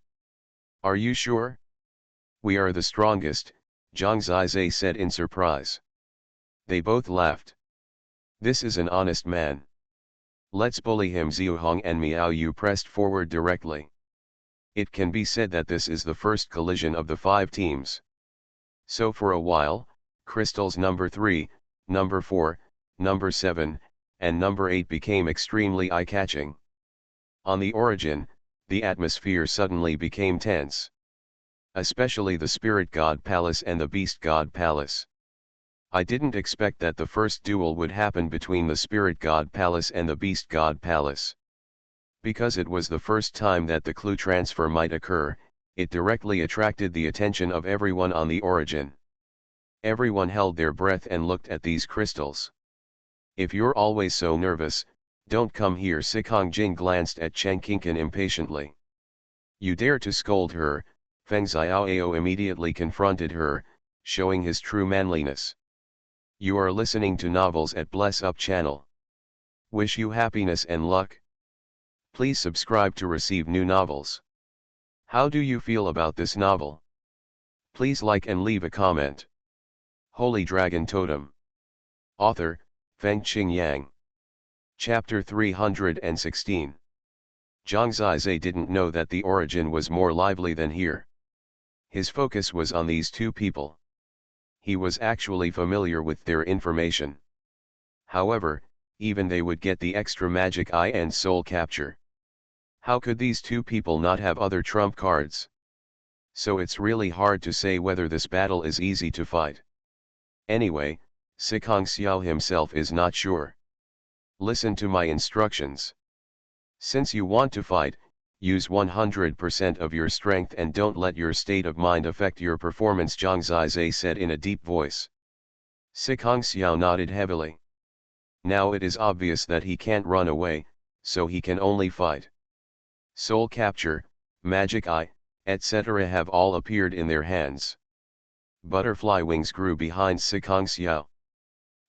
Are you sure? We are the strongest, Zhang Zizai said in surprise. They both laughed. This is an honest man. Let's bully him. Xiu Hong and Miao Yu pressed forward directly. It can be said that this is the first collision of the 5 teams. So for a while, crystals number 3, number 4, number 7, and number 8 became extremely eye-catching. On the origin, the atmosphere suddenly became tense. Especially the Spirit God Palace and the Beast God Palace. I didn't expect that the first duel would happen between the Spirit God Palace and the Beast God Palace. Because it was the first time that the clue transfer might occur, it directly attracted the attention of everyone on the origin. Everyone held their breath and looked at these crystals. If you're always so nervous, don't come here. Sikong Jing glanced at Chen Qingqin impatiently. You dare to scold her? Feng Xiaoao immediately confronted her, showing his true manliness. You are listening to novels at Bless Up channel. Wish you happiness and luck. Please subscribe to receive new novels. How do you feel about this novel? Please like and leave a comment. Holy Dragon Totem. Author, Feng Qingyang. Chapter 316. Zhang Zizai didn't know that the origin was more lively than here. His focus was on these two people. He was actually familiar with their information. However, even they would get the extra magic eye and soul capture. How could these two people not have other trump cards? So it's really hard to say whether this battle is easy to fight. Anyway, Sikong Xiao himself is not sure. Listen to my instructions. Since you want to fight, use 100% of your strength and don't let your state of mind affect your performance, Zhang Zizai said in a deep voice. Sicong Xiao nodded heavily. Now it is obvious that he can't run away, so he can only fight. Soul Capture, Magic Eye, etc. have all appeared in their hands. Butterfly wings grew behind Sicong Xiao.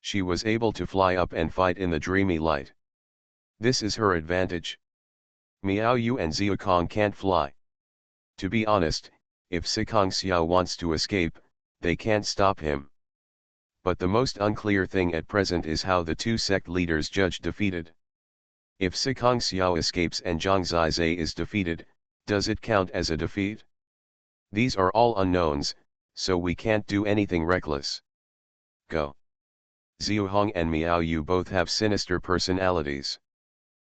She was able to fly up and fight in the dreamy light. This is her advantage. Miao Yu and Xiaokong can't fly. To be honest, if Sicong Xiao wants to escape, they can't stop him. But the most unclear thing at present is how the two sect leaders judge defeated. If Sicong Xiao escapes and Zhang Zizai is defeated, does it count as a defeat? These are all unknowns, so we can't do anything reckless. Go. Xiao Hong and Miao Yu both have sinister personalities.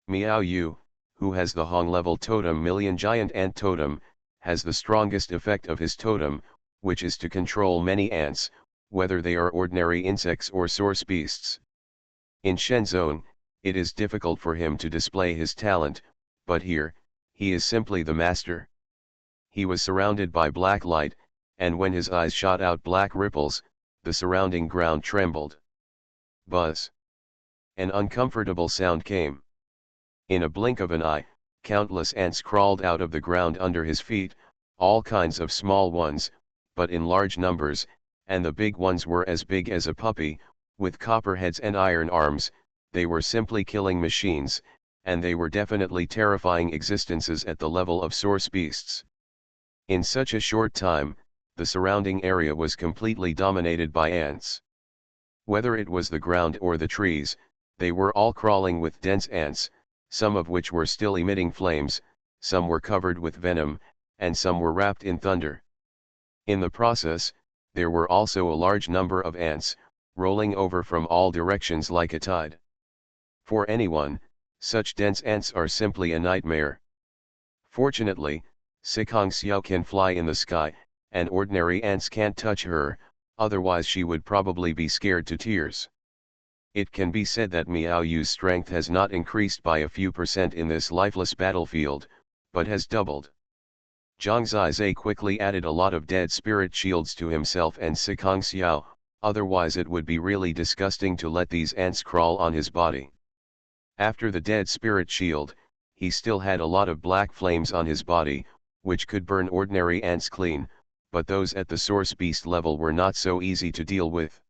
Miao Yu, who has the Hong level totem Million Giant Ant Totem, has the strongest effect of his totem, which is to control many ants, whether they are ordinary insects or source beasts. In Shen Zone, it is difficult for him to display his talent, but here, he is simply the master. He was surrounded by black light, and when his eyes shot out black ripples, the surrounding ground trembled. Buzz. An uncomfortable sound came. In a blink of an eye, countless ants crawled out of the ground under his feet, all kinds of small ones, but in large numbers, and the big ones were as big as a puppy, with copper heads and iron arms. They were simply killing machines, and they were definitely terrifying existences at the level of source beasts. In such a short time, the surrounding area was completely dominated by ants. Whether it was the ground or the trees, they were all crawling with dense ants, some of which were still emitting flames, some were covered with venom, and some were wrapped in thunder. In the process, there were also a large number of ants, rolling over from all directions like a tide. For anyone, such dense ants are simply a nightmare. Fortunately, Sicong Xiao can fly in the sky, and ordinary ants can't touch her, otherwise she would probably be scared to tears. It can be said that Miao Yu's strength has not increased by a few percent in this lifeless battlefield, but has doubled. Zhang Zizai quickly added a lot of dead spirit shields to himself and Sicong Xiao, otherwise it would be really disgusting to let these ants crawl on his body. After the dead spirit shield, he still had a lot of black flames on his body, which could burn ordinary ants clean, but those at the source beast level were not so easy to deal with.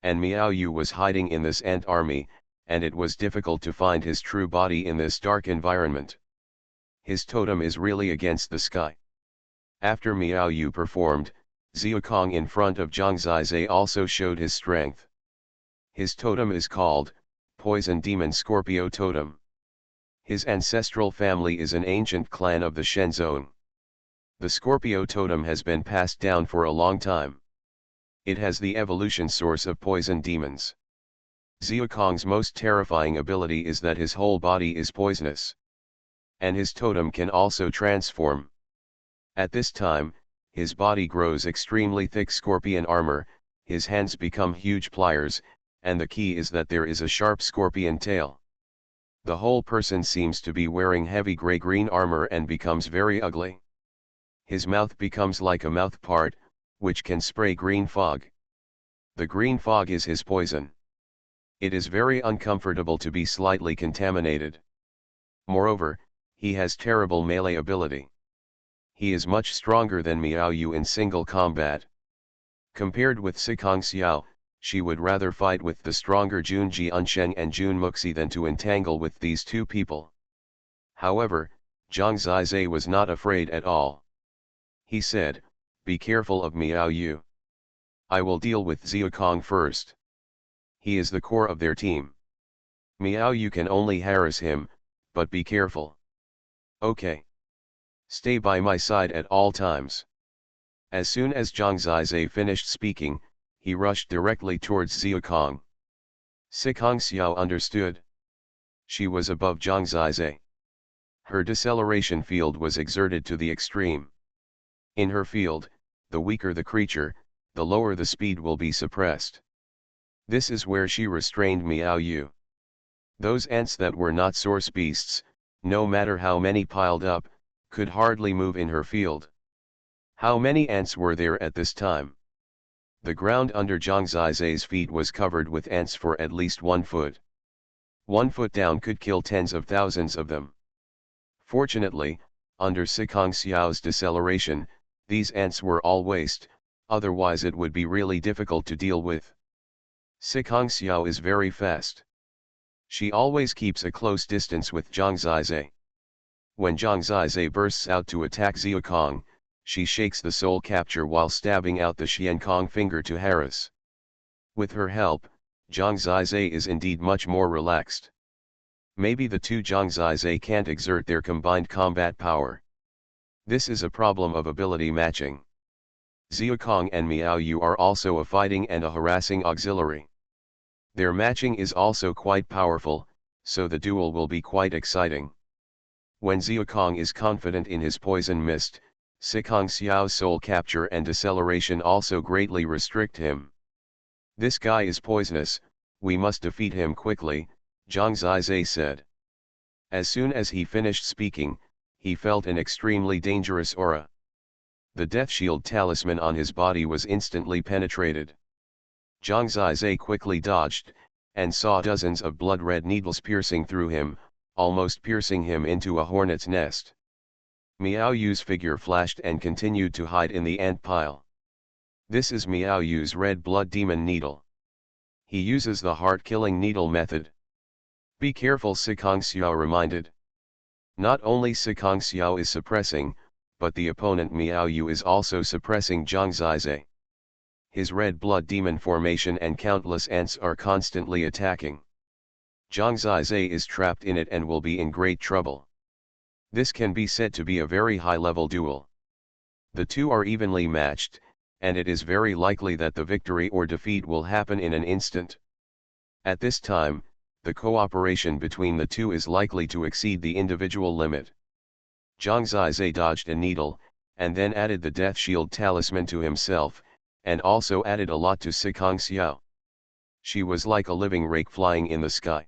And Miao Yu was hiding in this ant army, and it was difficult to find his true body in this dark environment. His totem is really against the sky. After Miao Yu performed, Xiaokong in front of Zhang Zizai also showed his strength. His totem is called Poison Demon Scorpio Totem. His ancestral family is an ancient clan of the Shen Zone. The Scorpio Totem has been passed down for a long time. It has the evolution source of poison demons. Xiaokong's most terrifying ability is that his whole body is poisonous. And his totem can also transform. At this time, his body grows extremely thick scorpion armor, his hands become huge pliers, and the key is that there is a sharp scorpion tail. The whole person seems to be wearing heavy gray-green armor and becomes very ugly. His mouth becomes like a mouth part, which can spray green fog. The green fog is his poison. It is very uncomfortable to be slightly contaminated. Moreover, he has terrible melee ability. He is much stronger than Miao Yu in single combat. Compared with Sicong Xiao, she would rather fight with the stronger Jun Ji Unsheng and Jun Muxi than to entangle with these two people. However, Zhang Zizai was not afraid at all. He said, "Be careful of Miao Yu. I will deal with Xiaokong first. He is the core of their team. Miao Yu can only harass him, but be careful. Okay. Stay by my side at all times." As soon as Zhang Zizai finished speaking, he rushed directly towards Xiaokong. Sicong Xiao understood. She was above Zhang Zizai. Her deceleration field was exerted to the extreme. In her field, the weaker the creature, the lower the speed will be suppressed. This is where she restrained Miao Yu. Those ants that were not source beasts, no matter how many piled up, could hardly move in her field. How many ants were there at this time? The ground under Zhang Zizai's feet was covered with ants for at least 1 foot. 1 foot down could kill tens of thousands of them. Fortunately, under Sikong Xiao's deceleration, these ants were all waste, otherwise it would be really difficult to deal with. Sikong Xiao is very fast. She always keeps a close distance with Zhang Zizai. When Zhang Zizai bursts out to attack Xiaokong, she shakes the soul capture while stabbing out the Xiankong finger to harass. With her help, Zhang Zizai is indeed much more relaxed. Maybe the two Zhang Zizai can't exert their combined combat power. This is a problem of ability matching. Xiaokong and Miao Yu are also a fighting and a harassing auxiliary. Their matching is also quite powerful, so the duel will be quite exciting. When Xiaokong is confident in his poison mist, Sikong Xiao's soul capture and deceleration also greatly restrict him. This guy is poisonous, we must defeat him quickly, Zhang Zizai said. As soon as he finished speaking, he felt an extremely dangerous aura. The death shield talisman on his body was instantly penetrated. Zhang Zizai quickly dodged, and saw dozens of blood-red needles piercing through him, almost piercing him into a hornet's nest. Miao Yu's figure flashed and continued to hide in the ant pile. This is Miao Yu's red blood demon needle. He uses the heart-killing needle method. Be careful, Sikong Xiao reminded. Not only Sikong Xiao is suppressing, but the opponent Miao Yu is also suppressing Zhang Zizai. His red blood demon formation and countless ants are constantly attacking. Zhang Zizai is trapped in it and will be in great trouble. This can be said to be a very high-level duel. The two are evenly matched, and it is very likely that the victory or defeat will happen in an instant. At this time, the cooperation between the two is likely to exceed the individual limit. Zhang Zizai dodged a needle, and then added the death shield talisman to himself, and also added a lot to Sikong Xiao. She was like a living rake flying in the sky.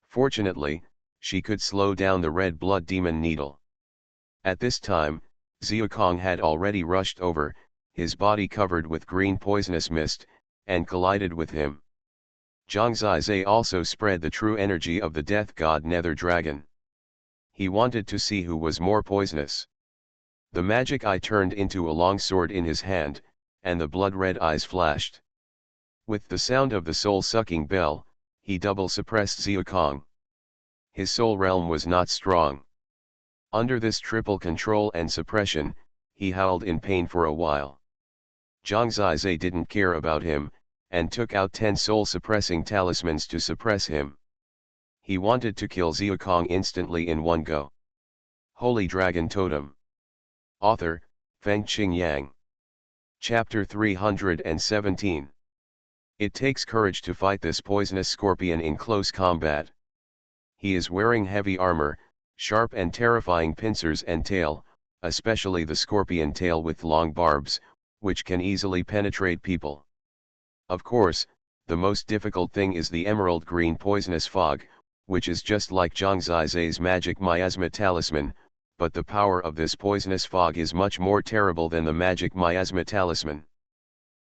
Fortunately, she could slow down the red blood demon needle. At this time, Xiaokong had already rushed over, his body covered with green poisonous mist, and collided with him. Zhang Zizai also spread the true energy of the death god Nether Dragon. He wanted to see who was more poisonous. The magic eye turned into a long sword in his hand, and the blood-red eyes flashed. With the sound of the soul-sucking bell, he double-suppressed Xiaokong. His soul realm was not strong. Under this triple control and suppression, he howled in pain for a while. Zhang Zizai didn't care about him, and took out 10 soul-suppressing talismans to suppress him. He wanted to kill Xiaokong instantly in one go. Holy Dragon Totem. Author, Fengqing Yang. Chapter 317. It takes courage to fight this poisonous scorpion in close combat. He is wearing heavy armor, sharp and terrifying pincers and tail, especially the scorpion tail with long barbs, which can easily penetrate people. Of course, the most difficult thing is the emerald green poisonous fog, which is just like Zhang Zizai's magic miasma talisman, but the power of this poisonous fog is much more terrible than the magic miasma talisman.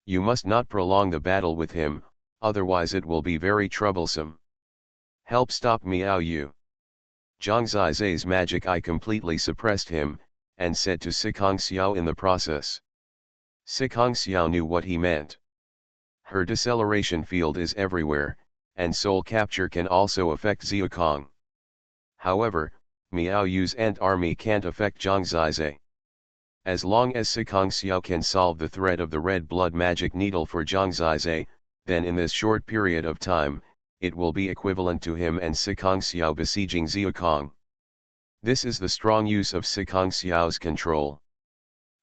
You must not prolong the battle with him, otherwise it will be very troublesome. Help stop Miao Yu. Zhang Zizai's magic eye completely suppressed him, and said to Sikong Xiao in the process. Sikong Xiao knew what he meant. Her deceleration field is everywhere, and soul capture can also affect Xiaokong. However, Miao Yu's ant army can't affect Zhang Zizai. As long as Sikong Xiao can solve the threat of the red blood magic needle for Zhang Zizai, then in this short period of time, it will be equivalent to him and Sikong Xiao besieging Xiaokong. This is the strong use of Sikong Xiao's control.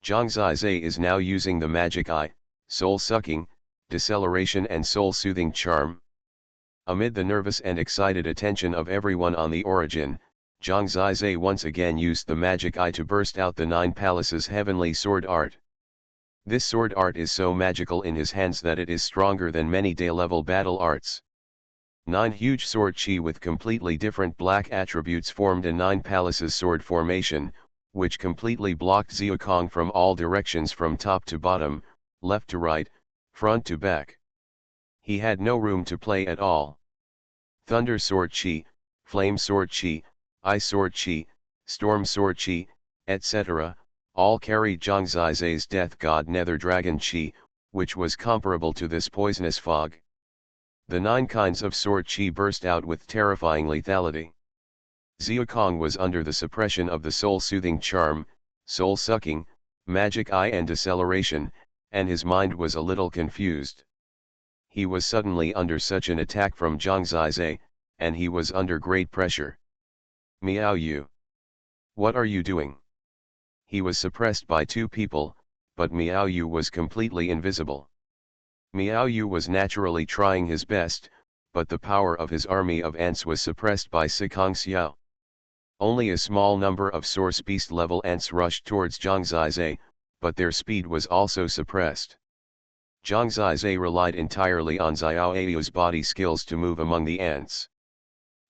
Zhang Zizai is now using the magic eye, soul-sucking, deceleration and soul-soothing charm. Amid the nervous and excited attention of everyone on the origin, Zhang Zizai once again used the magic eye to burst out the 9 palaces heavenly sword art. This sword art is so magical in his hands that it is stronger than many day-level battle arts. 9 huge sword chi with completely different black attributes formed a 9 palaces sword formation, which completely blocked Xiaokong from all directions from top to bottom, left to right, front to back. He had no room to play at all. Thunder sword chi, flame sword chi, ice sword chi, storm sword chi, etc., all carried Zhang Zizai's death god nether dragon chi, which was comparable to this poisonous fog. The 9 kinds of sword chi burst out with terrifying lethality. Xiaokong was under the suppression of the soul-soothing charm, soul-sucking, magic eye and deceleration, and his mind was a little confused. He was suddenly under such an attack from Zhang Zizai, and he was under great pressure. Miao Yu. What are you doing? He was suppressed by 2 people, but Miao Yu was completely invisible. Miao Yu was naturally trying his best, but the power of his army of ants was suppressed by Sikong Xiao. Only a small number of source beast level ants rushed towards Zhang Zizai, but their speed was also suppressed. Zhang Zizai relied entirely on Xiao Ayu's body skills to move among the ants.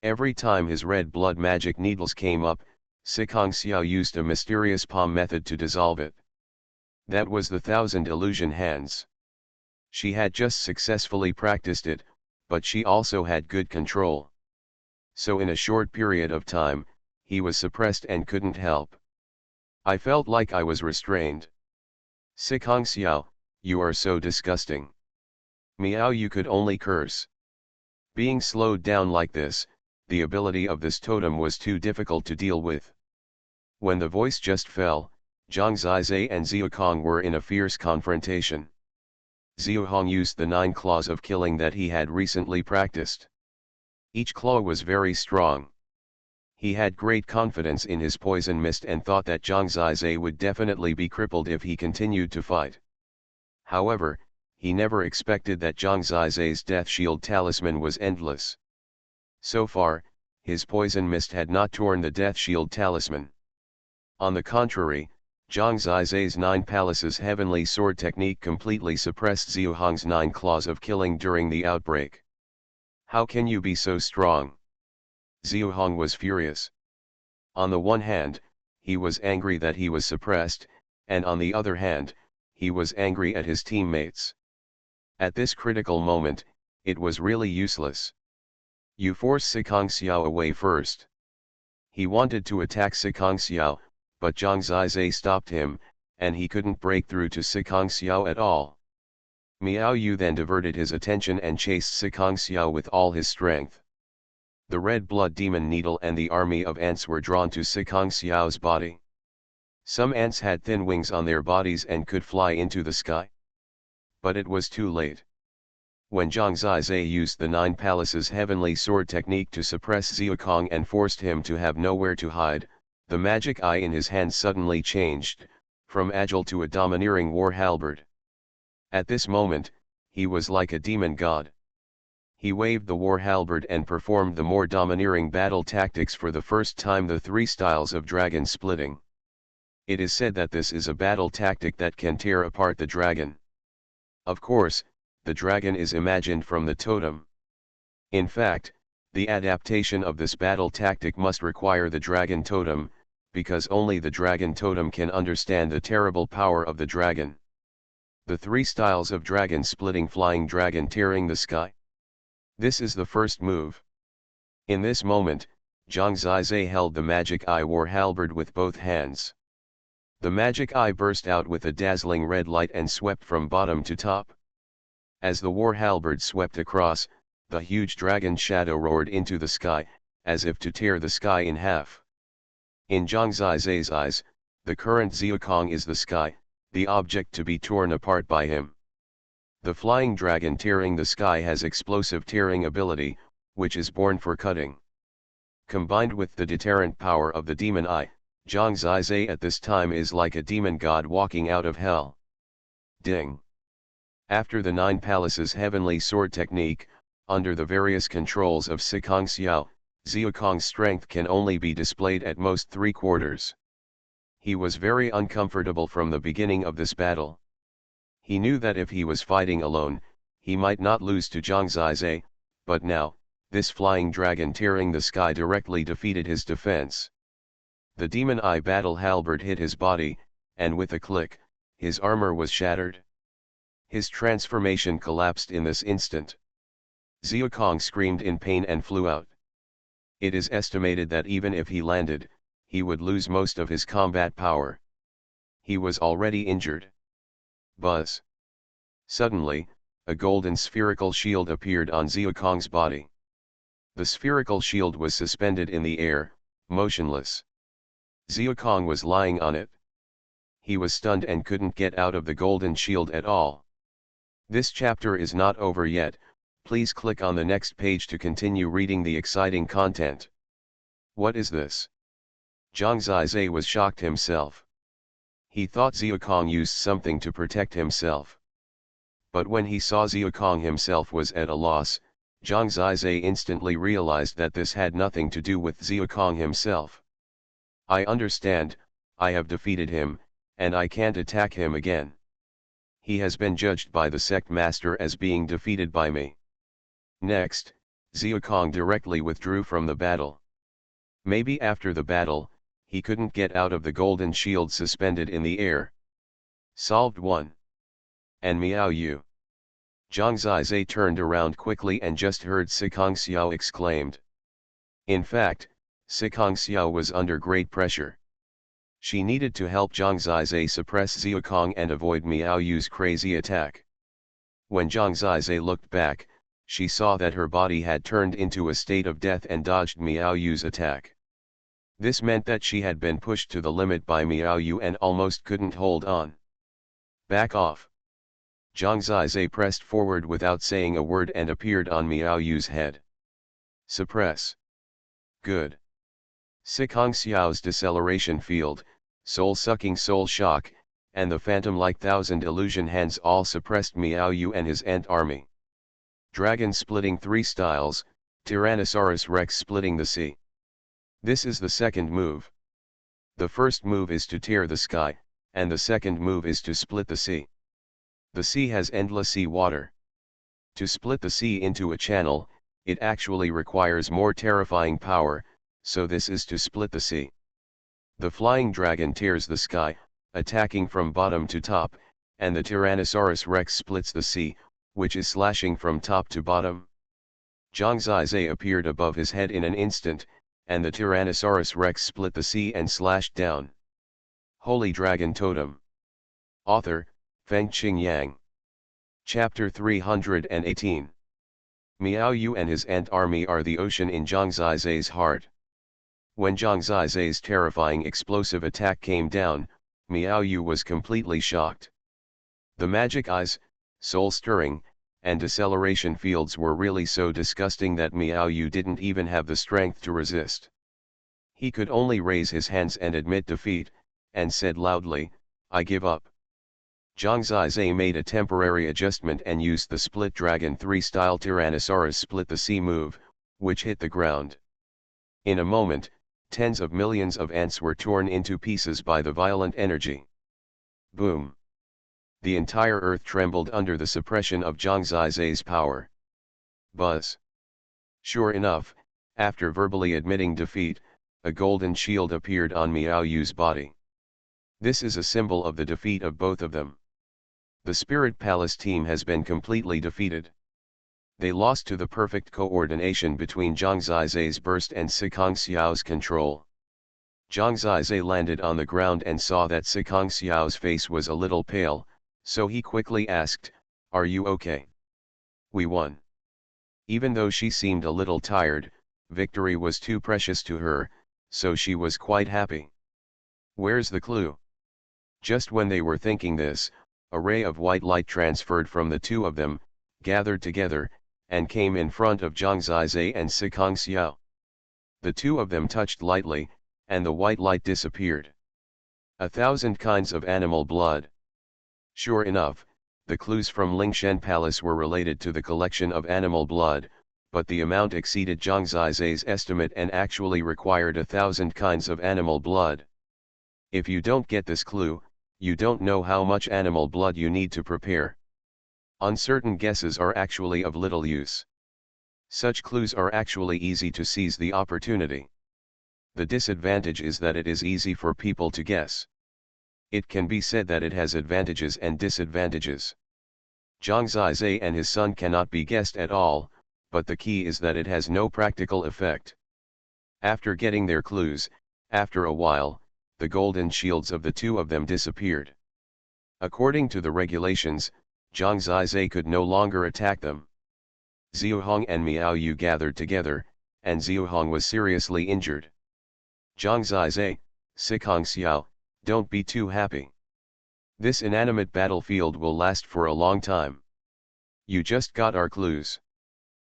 Every time his red blood magic needles came up, Sikong Xiao used a mysterious palm method to dissolve it. That was the 1000 illusion hands. She had just successfully practiced it, but she also had good control. So in a short period of time, he was suppressed and couldn't help. I felt like I was restrained. Sikong Xiao, you are so disgusting. Miao Yu could only curse. Being slowed down like this, the ability of this totem was too difficult to deal with. When the voice just fell, Zhang Zizai and Xiaokong were in a fierce confrontation. Xiaohong used the 9 claws of killing that he had recently practiced. Each claw was very strong. He had great confidence in his poison mist and thought that Zhang Zizai would definitely be crippled if he continued to fight. However, he never expected that Zhang Zizai's death shield talisman was endless. So far, his poison mist had not torn the death shield talisman. On the contrary, Zhang Zizai's 9 palaces heavenly sword technique completely suppressed Xiaohong's 9 claws of killing during the outbreak. How can you be so strong? Xiaohong was furious. On the one hand, he was angry that he was suppressed, and on the other hand, he was angry at his teammates. At this critical moment, it was really useless. You force Sikong Xiao away first. He wanted to attack Sikong Xiao, but Zhang Zizai stopped him, and he couldn't break through to Sikong Xiao at all. Miao Yu then diverted his attention and chased Sikong Xiao with all his strength. The red blood demon needle and the army of ants were drawn to Sikong Xiao's body. Some ants had thin wings on their bodies and could fly into the sky. But it was too late. When Zhang Zizai used the 9 palaces heavenly sword technique to suppress Xiaokong and forced him to have nowhere to hide, the magic eye in his hand suddenly changed, from agile to a domineering war halberd. At this moment, he was like a demon god. He waved the war halberd and performed the more domineering battle tactics for the first time, the 3 styles of dragon splitting. It is said that this is a battle tactic that can tear apart the dragon. Of course, the dragon is imagined from the totem. In fact, the adaptation of this battle tactic must require the dragon totem, because only the dragon totem can understand the terrible power of the dragon. The 3 styles of dragon splitting, flying dragon, tearing the sky. This is the first move. In this moment, Zhang Zizai held the magic eye war halberd with both hands. The magic eye burst out with a dazzling red light and swept from bottom to top. As the war halberd swept across, the huge dragon shadow roared into the sky, as if to tear the sky in half. In Zhang Zizai's eyes, the current Xiaokong is the sky, the object to be torn apart by him. The flying dragon tearing the sky has explosive tearing ability, which is born for cutting. Combined with the deterrent power of the demon eye, Zhang Zizai at this time is like a demon god walking out of hell. Ding! After the 9 palaces heavenly sword technique, under the various controls of Sikong Xiao, Xiaokong's strength can only be displayed at most 3/4. He was very uncomfortable from the beginning of this battle. He knew that if he was fighting alone, he might not lose to Zhang Zizai, but now, this flying dragon tearing the sky directly defeated his defense. The demon eye battle halberd hit his body, and with a click, his armor was shattered. His transformation collapsed in this instant. Xiaokong screamed in pain and flew out. It is estimated that even if he landed, he would lose most of his combat power. He was already injured. Buzz. Suddenly, a golden spherical shield appeared on Xiaokong's body. The spherical shield was suspended in the air, motionless. Xiaokong was lying on it. He was stunned and couldn't get out of the golden shield at all. This chapter is not over yet, please click on the next page to continue reading the exciting content. What is this? Zhang Zizai was shocked himself. He thought Xiaokong used something to protect himself. But when he saw Xiaokong himself was at a loss, Zhang Zizai instantly realized that this had nothing to do with Xiaokong himself. I understand, I have defeated him, and I can't attack him again. He has been judged by the sect master as being defeated by me. Next, Xiaokong directly withdrew from the battle. Maybe after the battle, he couldn't get out of the golden shield suspended in the air. Solved 1. And Miao Yu. Zhang Zizai turned around quickly and just heard Sikong Xiao exclaimed. In fact, Sikong Xiao was under great pressure. She needed to help Zhang Zizai suppress Xiaokong and avoid Miao Yu's crazy attack. When Zhang Zizai looked back, she saw that her body had turned into a state of death and dodged Miao Yu's attack. This meant that she had been pushed to the limit by Miao Yu and almost couldn't hold on. Back off. Zhang Zizai pressed forward without saying a word and appeared on Miao Yu's head. Suppress. Good. Sikong Xiao's deceleration field, soul-sucking soul shock, and the phantom-like thousand illusion hands all suppressed Miao Yu and his ant army. Dragon splitting 3 styles, Tyrannosaurus Rex splitting the sea. This is the second move. The first move is to tear the sky, and the second move is to split the sea. The sea has endless sea water. To split the sea into a channel, it actually requires more terrifying power, so this is to split the sea. The flying dragon tears the sky, attacking from bottom to top, and the Tyrannosaurus Rex splits the sea, which is slashing from top to bottom. Zhang Zizai appeared above his head in an instant, and the Tyrannosaurus Rex split the sea and slashed down. Holy Dragon Totem. Author, Fengqing Yang. Chapter 318. Miao Yu and his ant army are the ocean in Zhang Zizai's heart. When Zhang Zizai's terrifying explosive attack came down, Miao Yu was completely shocked. The magic eyes, soul-stirring, and deceleration fields were really so disgusting that Miao Yu didn't even have the strength to resist. He could only raise his hands and admit defeat, and said loudly, I give up. Zhang Zizai made a temporary adjustment and used the Split Dragon 3-style Tyrannosaurus Split the Sea move, which hit the ground. In a moment, tens of millions of ants were torn into pieces by the violent energy. Boom! The entire earth trembled under the suppression of Zhang Zizai's power. Buzz! Sure enough, after verbally admitting defeat, a golden shield appeared on Miao Yu's body. This is a symbol of the defeat of both of them. The Spirit Palace team has been completely defeated. They lost to the perfect coordination between Zhang Zizai's burst and Sikong Xiao's control. Zhang Zizai landed on the ground and saw that Sikong Xiao's face was a little pale, so he quickly asked, Are you okay? We won. Even though she seemed a little tired, victory was too precious to her, so she was quite happy. Where's the clue? Just when they were thinking this, a ray of white light transferred from the two of them, gathered together, and came in front of Zhang Zizai and Sikong Xiao. The two of them touched lightly, and the white light disappeared. 1,000 kinds of animal blood. Sure enough, the clues from Lingshen Palace were related to the collection of animal blood, but the amount exceeded Zhang Zizai's estimate and actually required 1,000 kinds of animal blood. If you don't get this clue, you don't know how much animal blood you need to prepare. Uncertain guesses are actually of little use. Such clues are actually easy to seize the opportunity. The disadvantage is that it is easy for people to guess. It can be said that it has advantages and disadvantages. Zhang Zizai and his son cannot be guessed at all, but the key is that it has no practical effect. After getting their clues, after a while, the golden shields of the two of them disappeared. According to the regulations, Zhang Zizai could no longer attack them. Xuanhuan and Miao Yu gathered together, and Xuanhuan was seriously injured. Zhang Zizai, Sikong Xiao, don't be too happy. This inanimate battlefield will last for a long time. You just got our clues.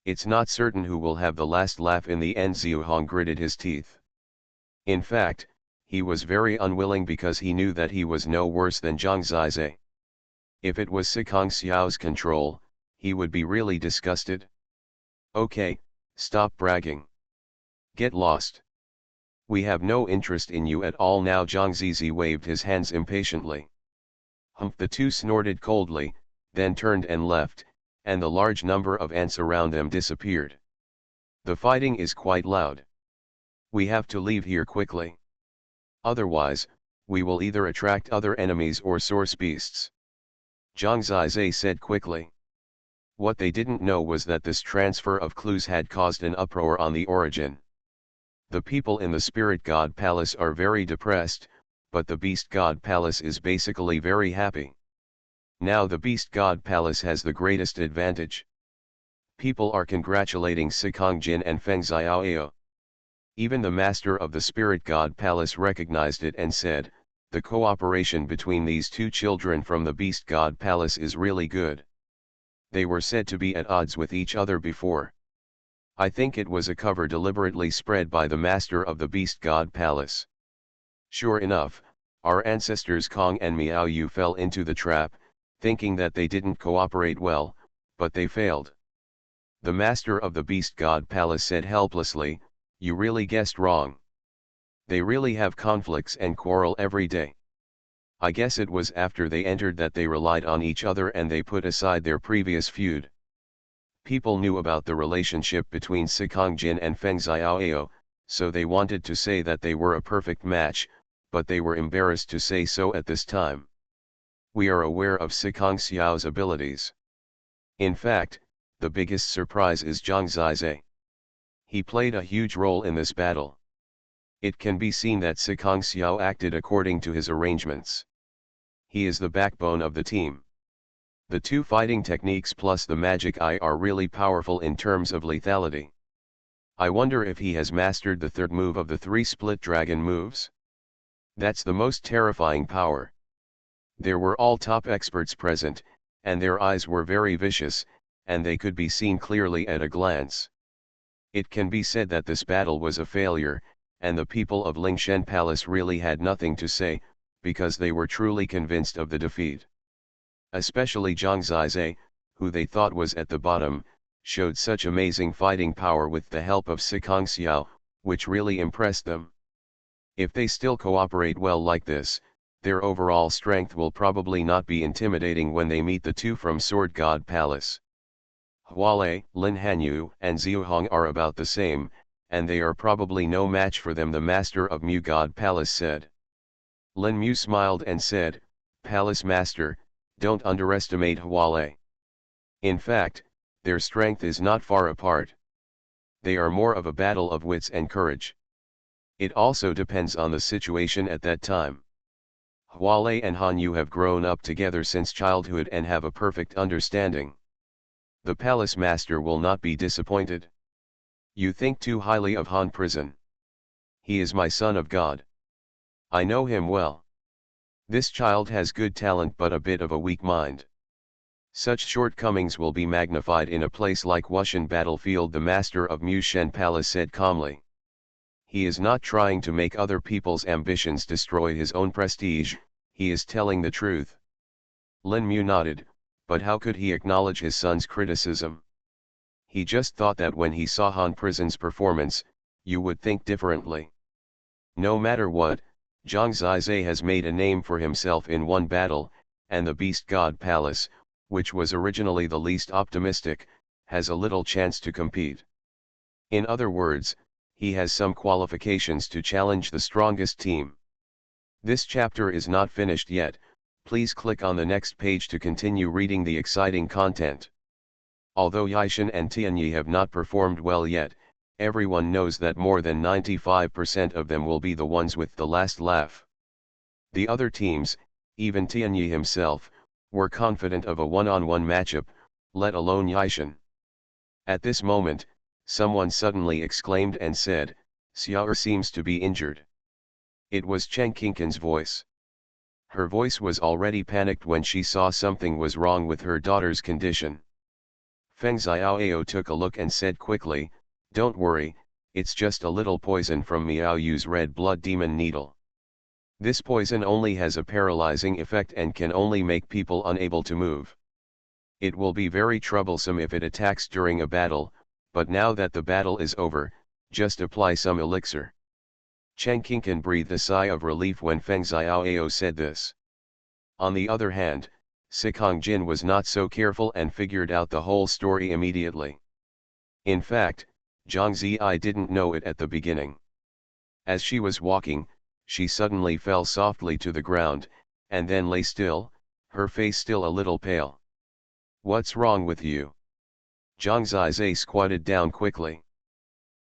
It's not certain who will have the last laugh in the end. Xuanhuan gritted his teeth. In fact, he was very unwilling because he knew that he was no worse than Zhang Zizai. If it was Sikong Xiao's control, he would be really disgusted. Okay, stop bragging. Get lost. We have no interest in you at all now. Zhang Zizi waved his hands impatiently. Humph! The two snorted coldly, then turned and left, and the large number of ants around them disappeared. The fighting is quite loud. We have to leave here quickly. Otherwise, we will either attract other enemies or source beasts. Zhang Zizai said quickly. What they didn't know was that this transfer of clues had caused an uproar on the origin. The people in the Spirit God Palace are very depressed, but the Beast God Palace is basically very happy. Now the Beast God Palace has the greatest advantage. People are congratulating Sikong Jin and Feng Xiaoyao. Even the master of the Spirit God Palace recognized it and said, the cooperation between these two children from the Beast God Palace is really good. They were said to be at odds with each other before. I think it was a cover deliberately spread by the master of the Beast God Palace. Sure enough, our ancestors Kong and Miao Yu fell into the trap, thinking that they didn't cooperate well, but they failed. The master of the Beast God Palace said helplessly, you really guessed wrong. They really have conflicts and quarrel every day. I guess it was after they entered that they relied on each other and they put aside their previous feud. People knew about the relationship between Sikong Jin and Feng Xiaoyao, so they wanted to say that they were a perfect match, but they were embarrassed to say so at this time. We are aware of Sikong Xiao's abilities. In fact, the biggest surprise is Zhang Zizai. He played a huge role in this battle. It can be seen that Sikong Xiao acted according to his arrangements. He is the backbone of the team. The two fighting techniques plus the magic eye are really powerful in terms of lethality. I wonder if he has mastered the third move of the three split dragon moves. That's the most terrifying power. There were all top experts present, and their eyes were very vicious, and they could be seen clearly at a glance. It can be said that this battle was a failure, and the people of Lingshen Palace really had nothing to say, because they were truly convinced of the defeat. Especially Zhang Zizai, who they thought was at the bottom, showed such amazing fighting power with the help of Sikong Xiao, which really impressed them. If they still cooperate well like this, their overall strength will probably not be intimidating when they meet the two from Sword God Palace. Hualei, Lin Hanyu and Xuanhuan are about the same, and they are probably no match for them, the master of Mu God Palace said. Lin Mu smiled and said, Palace Master, don't underestimate Hualei. In fact, their strength is not far apart. They are more of a battle of wits and courage. It also depends on the situation at that time. Hualei and Hanyu have grown up together since childhood and have a perfect understanding. The Palace Master will not be disappointed. You think too highly of Han Prison. He is my son of God. I know him well. This child has good talent but a bit of a weak mind. Such shortcomings will be magnified in a place like Wushan Battlefield, the master of Mu Shen Palace said calmly. He is not trying to make other people's ambitions destroy his own prestige, he is telling the truth. Lin Mu nodded, but how could he acknowledge his son's criticism? He just thought that when he saw Han Prison's performance, you would think differently. No matter what, Zhang Zizai has made a name for himself in one battle, and the Beast God Palace, which was originally the least optimistic, has a little chance to compete. In other words, he has some qualifications to challenge the strongest team. This chapter is not finished yet, please click on the next page to continue reading the exciting content. Although Yishan and Tianyi have not performed well yet, everyone knows that more than 95% of them will be the ones with the last laugh. The other teams, even Tianyi himself, were confident of a one-on-one matchup, let alone Yishan. At this moment, someone suddenly exclaimed and said, "Xiao seems to be injured." It was Cheng Qingqin's voice. Her voice was already panicked when she saw something was wrong with her daughter's condition. Feng Xiaoao took a look and said quickly, "Don't worry, it's just a little poison from Miao Yu's red blood demon needle. This poison only has a paralyzing effect and can only make people unable to move. It will be very troublesome if it attacks during a battle, but now that the battle is over, just apply some elixir." Cheng Qingqin breathed a sigh of relief when Feng Xiaoao said this. On the other hand, Sikong Jin was not so careful and figured out the whole story immediately. In fact, Zhang Ziyi didn't know it at the beginning. As she was walking, she suddenly fell softly to the ground, and then lay still, her face still a little pale. "What's wrong with you?" Zhang Ziyi squatted down quickly.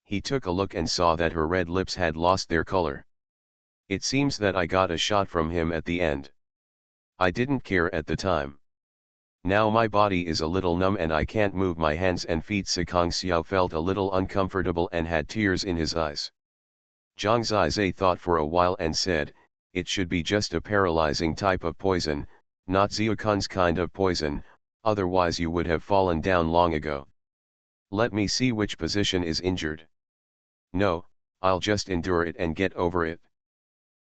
He took a look and saw that her red lips had lost their color. "It seems that I got a shot from him at the end. I didn't care at the time. Now my body is a little numb and I can't move my hands and feet." Sikong Xiao felt a little uncomfortable and had tears in his eyes. Zhang Ziyi thought for a while and said, "It should be just a paralyzing type of poison, not Ziokun's kind of poison, otherwise you would have fallen down long ago. Let me see which position is injured." "No, I'll just endure it and get over it,"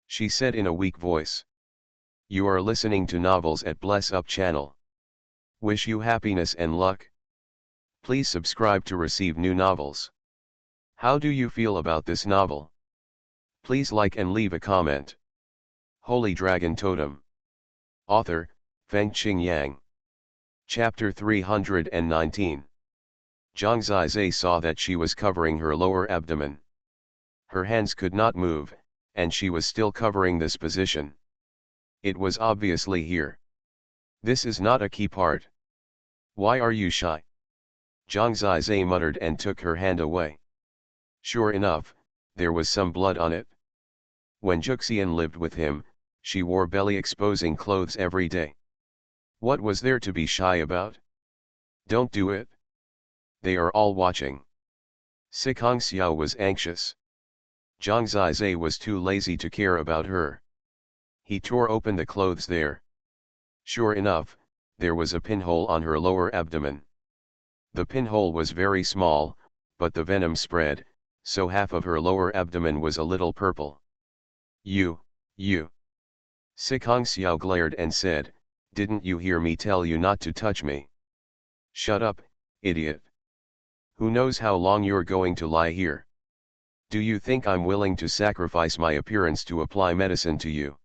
she said in a weak voice. You are listening to Novels at Bless Up channel. Wish you happiness and luck. Please subscribe to receive new novels. How do you feel about this novel? Please like and leave a comment. Holy Dragon Totem. Author, Fengqing Yang. Chapter 319. Zhang Ziyi saw that she was covering her lower abdomen. Her hands could not move, and she was still covering this position. It was obviously here. This is not a key part. Why are you shy? Zhang Ziyi muttered and took her hand away. Sure enough, there was some blood on it. When Juxian lived with him, she wore belly-exposing clothes every day. What was there to be shy about? Don't do it. They are all watching. Sikong Xiao was anxious. Zhang Ziyi was too lazy to care about her. He tore open the clothes there. Sure enough, there was a pinhole on her lower abdomen. The pinhole was very small, but the venom spread, so half of her lower abdomen was a little purple. You. Sikong Xiao glared and said, "Didn't you hear me tell you not to touch me?" Shut up, idiot. Who knows how long you're going to lie here? Do you think I'm willing to sacrifice my appearance to apply medicine to you?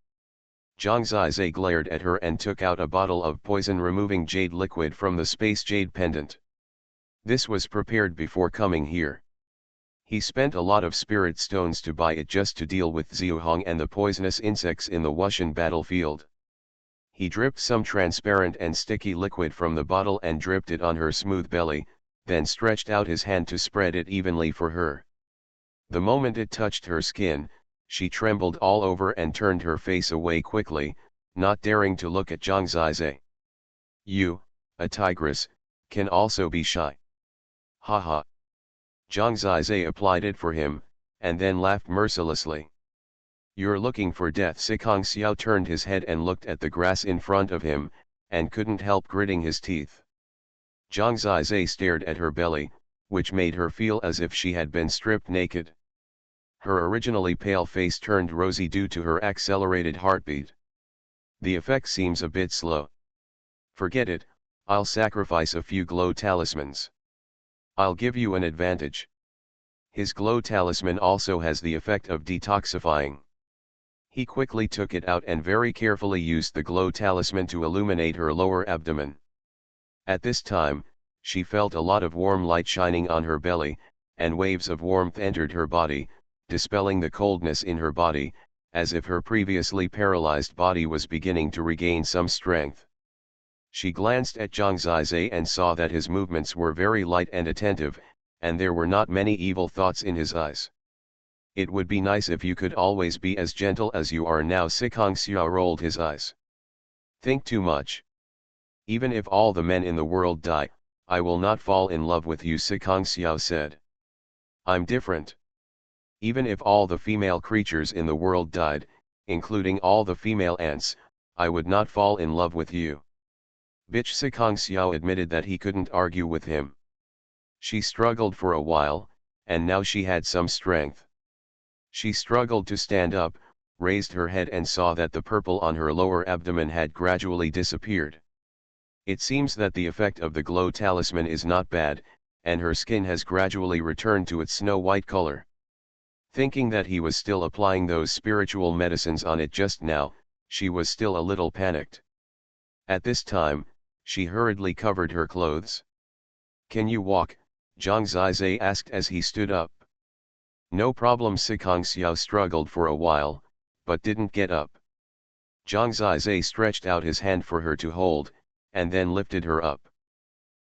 Zhang Ziyi glared at her and took out a bottle of poison-removing jade liquid from the space jade pendant. This was prepared before coming here. He spent a lot of spirit stones to buy it just to deal with Xuanhuan and the poisonous insects in the Wuxian battlefield. He dripped some transparent and sticky liquid from the bottle and dripped it on her smooth belly, then stretched out his hand to spread it evenly for her. The moment it touched her skin, she trembled all over and turned her face away quickly, not daring to look at Zhang Ziyi. You, a tigress, can also be shy. Ha ha. Zhang Ziyi applied it for him, and then laughed mercilessly. You're looking for death. Sikong Xiao turned his head and looked at the grass in front of him, and couldn't help gritting his teeth. Zhang Ziyi stared at her belly, which made her feel as if she had been stripped naked. Her originally pale face turned rosy due to her accelerated heartbeat. The effect seems a bit slow. Forget it, I'll sacrifice a few glow talismans. I'll give you an advantage. His glow talisman also has the effect of detoxifying. He quickly took it out and very carefully used the glow talisman to illuminate her lower abdomen. At this time, She felt a lot of warm light shining on her belly, and waves of warmth entered her body, dispelling the coldness in her body, as if her previously paralyzed body was beginning to regain some strength. She glanced at Zhang Zizai and saw that his movements were very light and attentive, and there were not many evil thoughts in his eyes. It would be nice if you could always be as gentle as you are now. Sikong Xiao rolled his eyes. Think too much. Even if all the men in the world die, I will not fall in love with you, Sikong Xiao said. I'm different. Even if all the female creatures in the world died, including all the female ants, I would not fall in love with you. Bitch. Sikong Xiao admitted that he couldn't argue with him. She struggled for a while, and now she had some strength. She struggled to stand up, raised her head and saw that the purple on her lower abdomen had gradually disappeared. It seems that the effect of the glow talisman is not bad, and her skin has gradually returned to its snow-white color. Thinking that he was still applying those spiritual medicines on it just now, she was still a little panicked. At this time, she hurriedly covered her clothes. Can you walk? Zhang Zizai asked as he stood up. No problem. Sikong Xiao struggled for a while, but didn't get up. Zhang Zizai stretched out his hand for her to hold, and then lifted her up.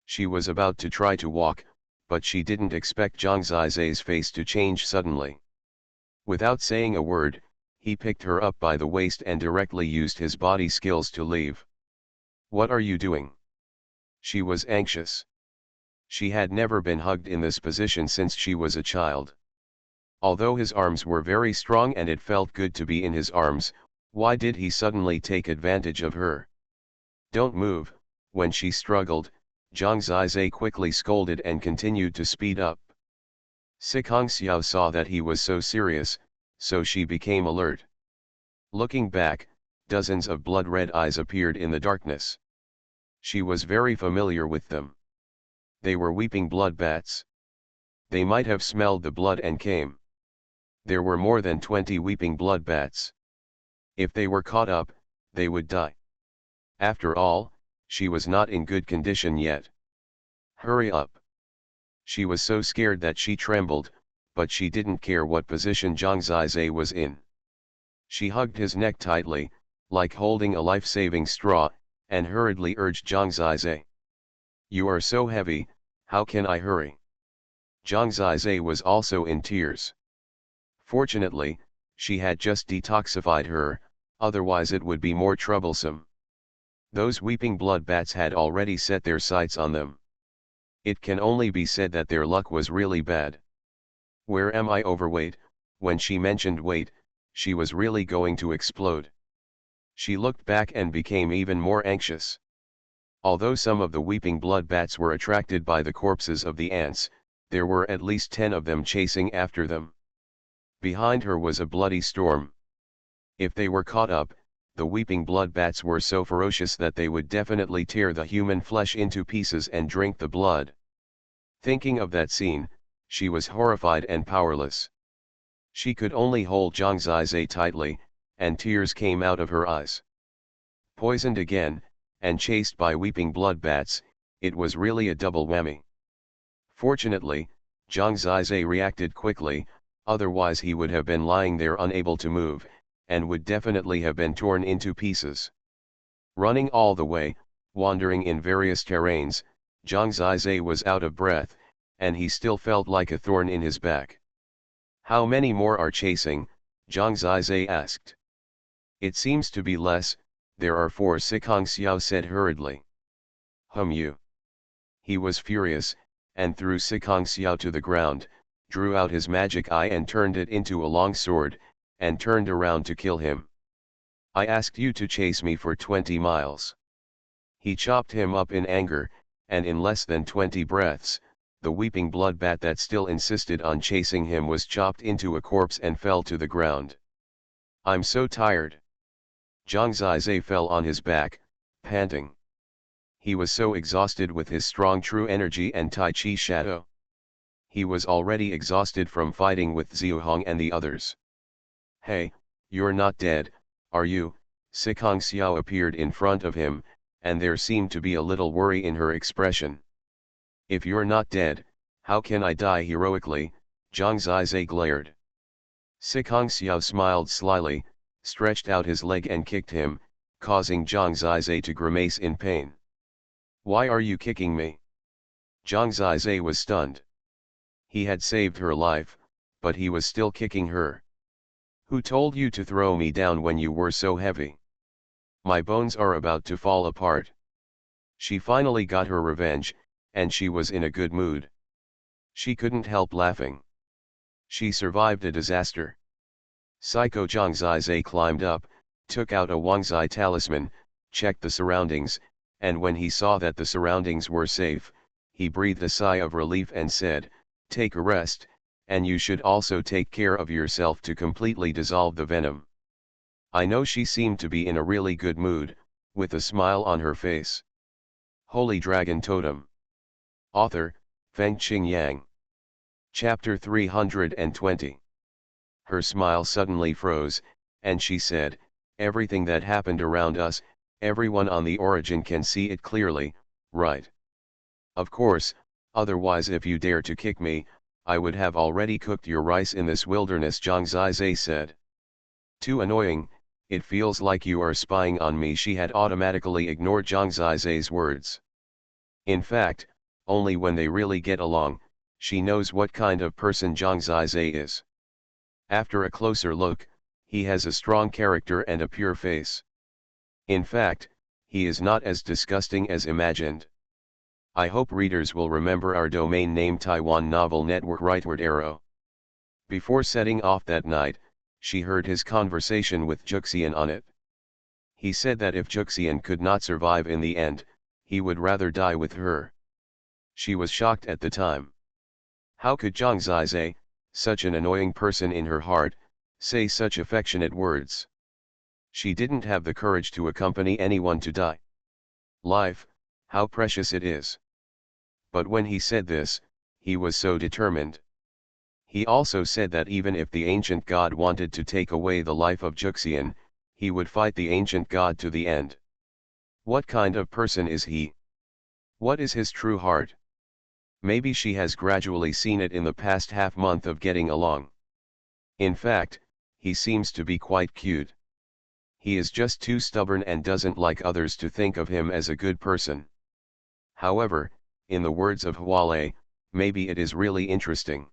She was about to try to walk, but she didn't expect Zhang Zizai's face to change suddenly. Without saying a word, he picked her up by the waist and directly used his body skills to leave. What are you doing? She was anxious. She had never been hugged in this position since she was a child. Although his arms were very strong and it felt good to be in his arms, why did he suddenly take advantage of her? Don't move. When she struggled, Zhang Zizai quickly scolded and continued to speed up. Sikong Xiao saw that he was so serious, so she became alert. Looking back, dozens of blood-red eyes appeared in the darkness. She was very familiar with them. They were weeping blood bats. They might have smelled the blood and came. There were more than 20 weeping blood bats. If they were caught up, they would die. After all, she was not in good condition yet. Hurry up. She was so scared that she trembled, but she didn't care what position Zhang Zizai was in. She hugged his neck tightly, like holding a life-saving straw, and hurriedly urged Zhang Zizai. You are so heavy, how can I hurry? Zhang Zizai was also in tears. Fortunately, she had just detoxified her, otherwise it would be more troublesome. Those weeping blood bats had already set their sights on them. It can only be said that their luck was really bad. Where am I overweight? When she mentioned weight, she was really going to explode. She looked back and became even more anxious. Although some of the weeping blood bats were attracted by the corpses of the ants, there were at least 10 of them chasing after them. Behind her was a bloody storm. If they were caught up, the weeping blood bats were so ferocious that they would definitely tear the human flesh into pieces and drink the blood. Thinking of that scene, she was horrified and powerless. She could only hold Zhang Zizai tightly, and tears came out of her eyes. Poisoned again, and chased by weeping blood bats, it was really a double whammy. Fortunately, Zhang Zizai reacted quickly, otherwise he would have been lying there unable to move, and would definitely have been torn into pieces. Running all the way, wandering in various terrains, Zhang Zizai was out of breath, and he still felt like a thorn in his back. How many more are chasing? Zhang Zizai asked. It seems to be less, there are 4. Sikong Xiao said hurriedly. You. He was furious, and threw Sikong Xiao to the ground, drew out his magic eye and turned it into a long sword, and turned around to kill him. I asked you to chase me for 20 miles. He chopped him up in anger, and in less than 20 breaths, the weeping blood bat that still insisted on chasing him was chopped into a corpse and fell to the ground. I'm so tired. Zhang Zizai fell on his back, panting. He was so exhausted with his strong true energy and Tai Chi shadow. He was already exhausted from fighting with Xuanhuan and the others. Hey, you're not dead, are you? Sikong Xiao appeared in front of him, and there seemed to be a little worry in her expression. If you're not dead, how can I die heroically? Zhang Zizai glared. Sikong Xiao smiled slyly, stretched out his leg and kicked him, causing Zhang Zizai to grimace in pain. Why are you kicking me? Zhang Zizai was stunned. He had saved her life, but he was still kicking her. Who told you to throw me down when you were so heavy? My bones are about to fall apart. She finally got her revenge, and she was in a good mood. She couldn't help laughing. She survived a disaster. Psycho Zhang Zizai climbed up, took out a Wangzai talisman, checked the surroundings, and when he saw that the surroundings were safe, he breathed a sigh of relief and said, "Take a rest, and you should also take care of yourself to completely dissolve the venom." I know she seemed to be in a really good mood, with a smile on her face. Holy Dragon Totem. Author, Fengqing Yang. Chapter 320. Her smile suddenly froze, and she said, "Everything that happened around us, everyone on the origin can see it clearly, right? Of course, otherwise if you dare to kick me, I would have already cooked your rice in this wilderness," Zhang Zizai said. Too annoying, it feels like you are spying on me. She had automatically ignored Zhang Zizai's words. In fact, only when they really get along, she knows what kind of person Zhang Zizai is. After a closer look, he has a strong character and a pure face. In fact, he is not as disgusting as imagined. I hope readers will remember our domain name Taiwan Novel Network Rightward Arrow. Before setting off that night, she heard his conversation with Juxian on it. He said that if Juxian could not survive in the end, he would rather die with her. She was shocked at the time. How could Zhang Zizai, such an annoying person in her heart, say such affectionate words? She didn't have the courage to accompany anyone to die. Life, how precious it is. But when he said this, he was so determined. He also said that even if the ancient god wanted to take away the life of Juxian, he would fight the ancient god to the end. What kind of person is he? What is his true heart? Maybe she has gradually seen it in the past half month of getting along. In fact, he seems to be quite cute. He is just too stubborn and doesn't like others to think of him as a good person. However, in the words of Huale, maybe it is really interesting.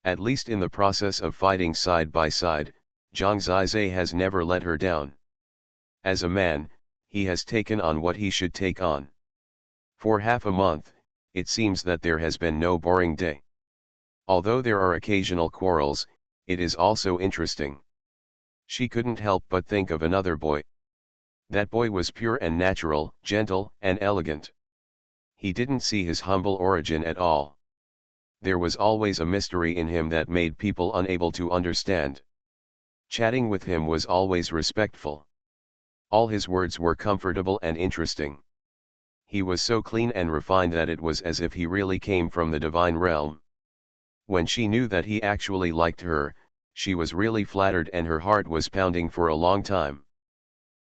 At least in the process of fighting side by side, Zhang Zizai has never let her down. As a man, he has taken on what he should take on. For half a month, it seems that there has been no boring day. Although there are occasional quarrels, it is also interesting. She couldn't help but think of another boy. That boy was pure and natural, gentle and elegant. He didn't see his humble origin at all. There was always a mystery in him that made people unable to understand. Chatting with him was always respectful. All his words were comfortable and interesting. He was so clean and refined that it was as if he really came from the divine realm. When she knew that he actually liked her, she was really flattered and her heart was pounding for a long time.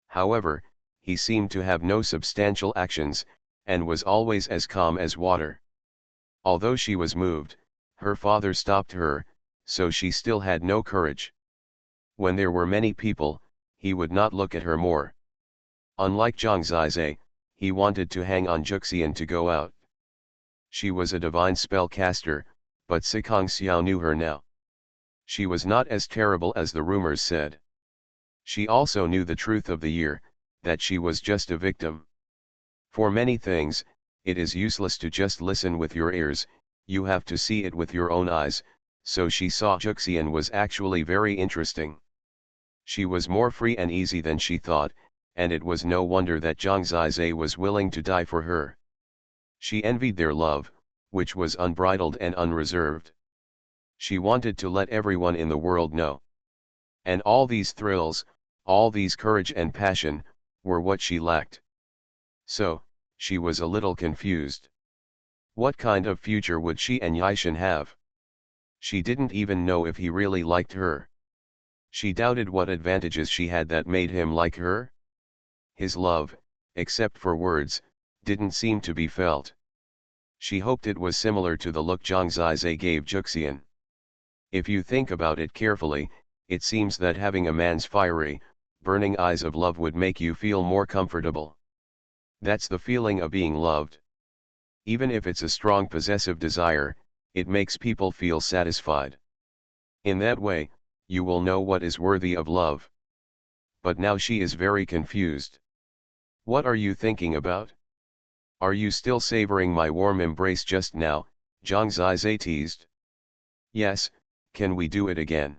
However, he seemed to have no substantial actions, and was always as calm as water. Although she was moved, her father stopped her, so she still had no courage. When there were many people, he would not look at her more. Unlike Zhang Zizai, he wanted to hang on Juxian to go out. She was a divine spellcaster, but Sikong Xiao knew her now. She was not as terrible as the rumors said. She also knew the truth of the year, that she was just a victim. For many things, it is useless to just listen with your ears, you have to see it with your own eyes, so she saw Juxian was actually very interesting. She was more free and easy than she thought, and it was no wonder that Zhang Zizai was willing to die for her. She envied their love, which was unbridled and unreserved. She wanted to let everyone in the world know. And all these thrills, all these courage and passion, were what she lacked. So, she was a little confused. What kind of future would she and Yishan have? She didn't even know if he really liked her. She doubted what advantages she had that made him like her. His love, except for words, didn't seem to be felt. She hoped it was similar to the look Zhang Zizai gave Juxian. If you think about it carefully, it seems that having a man's fiery, burning eyes of love would make you feel more comfortable. That's the feeling of being loved. Even if it's a strong possessive desire, it makes people feel satisfied. In that way, you will know what is worthy of love. But now she is very confused. What are you thinking about? Are you still savoring my warm embrace just now? Zhang Zizai teased. Yes, can we do it again?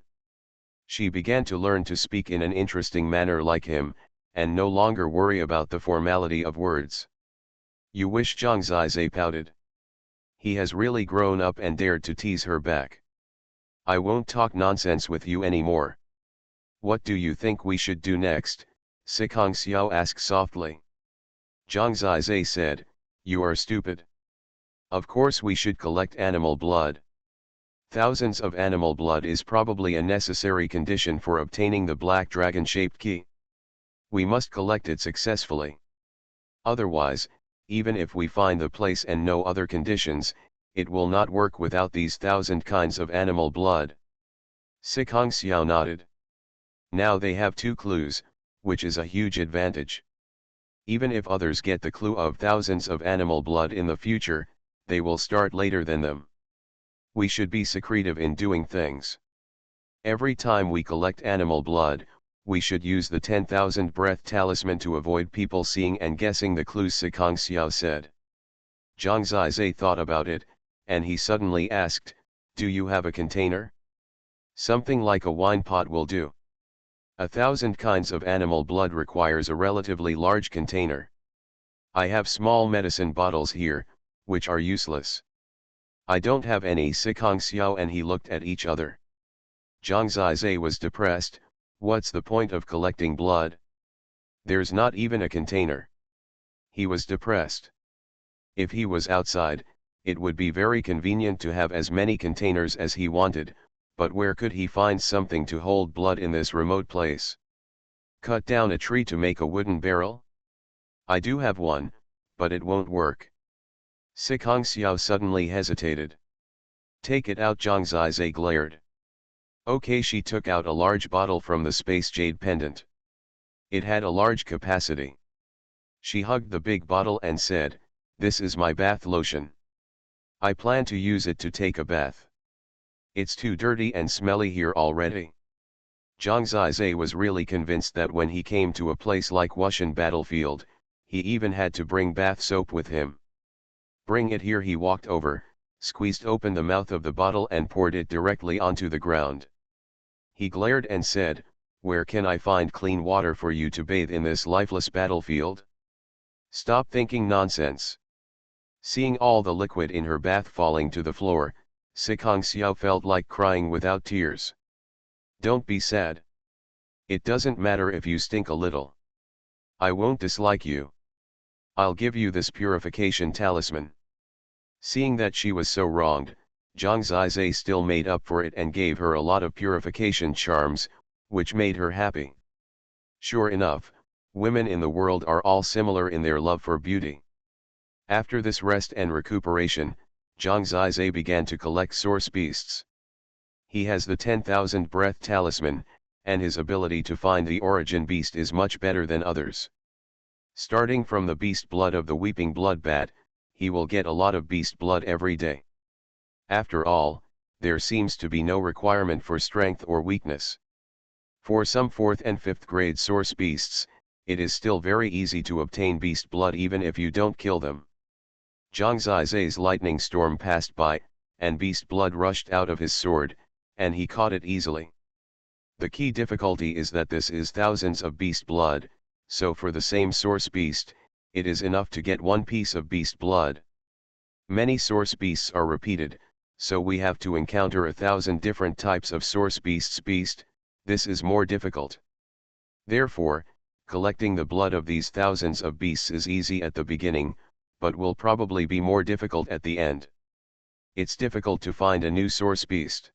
She began to learn to speak in an interesting manner like him, and no longer worry about the formality of words. You wish? Zhang Zizai pouted. He has really grown up and dared to tease her back. I won't talk nonsense with you anymore. What do you think we should do next? Sikong Xiao asked softly. Zhang Zizai said, you are stupid. Of course we should collect animal blood. Thousands of animal blood is probably a necessary condition for obtaining the black dragon-shaped key. We must collect it successfully. Otherwise, even if we find the place and no other conditions, it will not work without these 1,000 kinds of animal blood. Sikong Xiao nodded. Now they have 2 clues, which is a huge advantage. Even if others get the clue of thousands of animal blood in the future, they will start later than them. We should be secretive in doing things. Every time we collect animal blood, we should use the 10,000 breath talisman to avoid people seeing and guessing the clues, Sikong Xiao said. Zhang Zizai thought about it, and he suddenly asked, do you have a container? Something like a wine pot will do. 1,000 kinds of animal blood requires a relatively large container. I have small medicine bottles here, which are useless. I don't have any, Sikong Xiao and he looked at each other. Zhang Zizai was depressed. What's the point of collecting blood? There's not even a container. He was depressed. If he was outside, it would be very convenient to have as many containers as he wanted, but where could he find something to hold blood in this remote place? Cut down a tree to make a wooden barrel? I do have one, but it won't work. Sikong Xiao suddenly hesitated. Take it out, Zhang Zizai glared. Okay, she took out a large bottle from the space jade pendant. It had a large capacity. She hugged the big bottle and said, this is my bath lotion. I plan to use it to take a bath. It's too dirty and smelly here already. Zhang Zizai was really convinced that when he came to a place like Wuxian battlefield, he even had to bring bath soap with him. Bring it here. He walked over, squeezed open the mouth of the bottle and poured it directly onto the ground. He glared and said, where can I find clean water for you to bathe in this lifeless battlefield? Stop thinking nonsense. Seeing all the liquid in her bath falling to the floor, Sikong Xiao felt like crying without tears. Don't be sad. It doesn't matter if you stink a little. I won't dislike you. I'll give you this purification talisman. Seeing that she was so wronged, Zhang Zizai still made up for it and gave her a lot of purification charms, which made her happy. Sure enough, women in the world are all similar in their love for beauty. After this rest and recuperation, Zhang Zizai began to collect source beasts. He has the 10,000 breath talisman, and his ability to find the origin beast is much better than others. Starting from the beast blood of the weeping blood bat, he will get a lot of beast blood every day. After all, there seems to be no requirement for strength or weakness. For some 4th and 5th grade source beasts, it is still very easy to obtain beast blood even if you don't kill them. Zhang Zizai's lightning storm passed by, and beast blood rushed out of his sword, and he caught it easily. The key difficulty is that this is thousands of beast blood, so for the same source beast, it is enough to get one piece of beast blood. Many source beasts are repeated, so we have to encounter 1,000 different types of source beasts. This is more difficult. Therefore, collecting the blood of these thousands of beasts is easy at the beginning, but will probably be more difficult at the end. It's difficult to find a new source beast.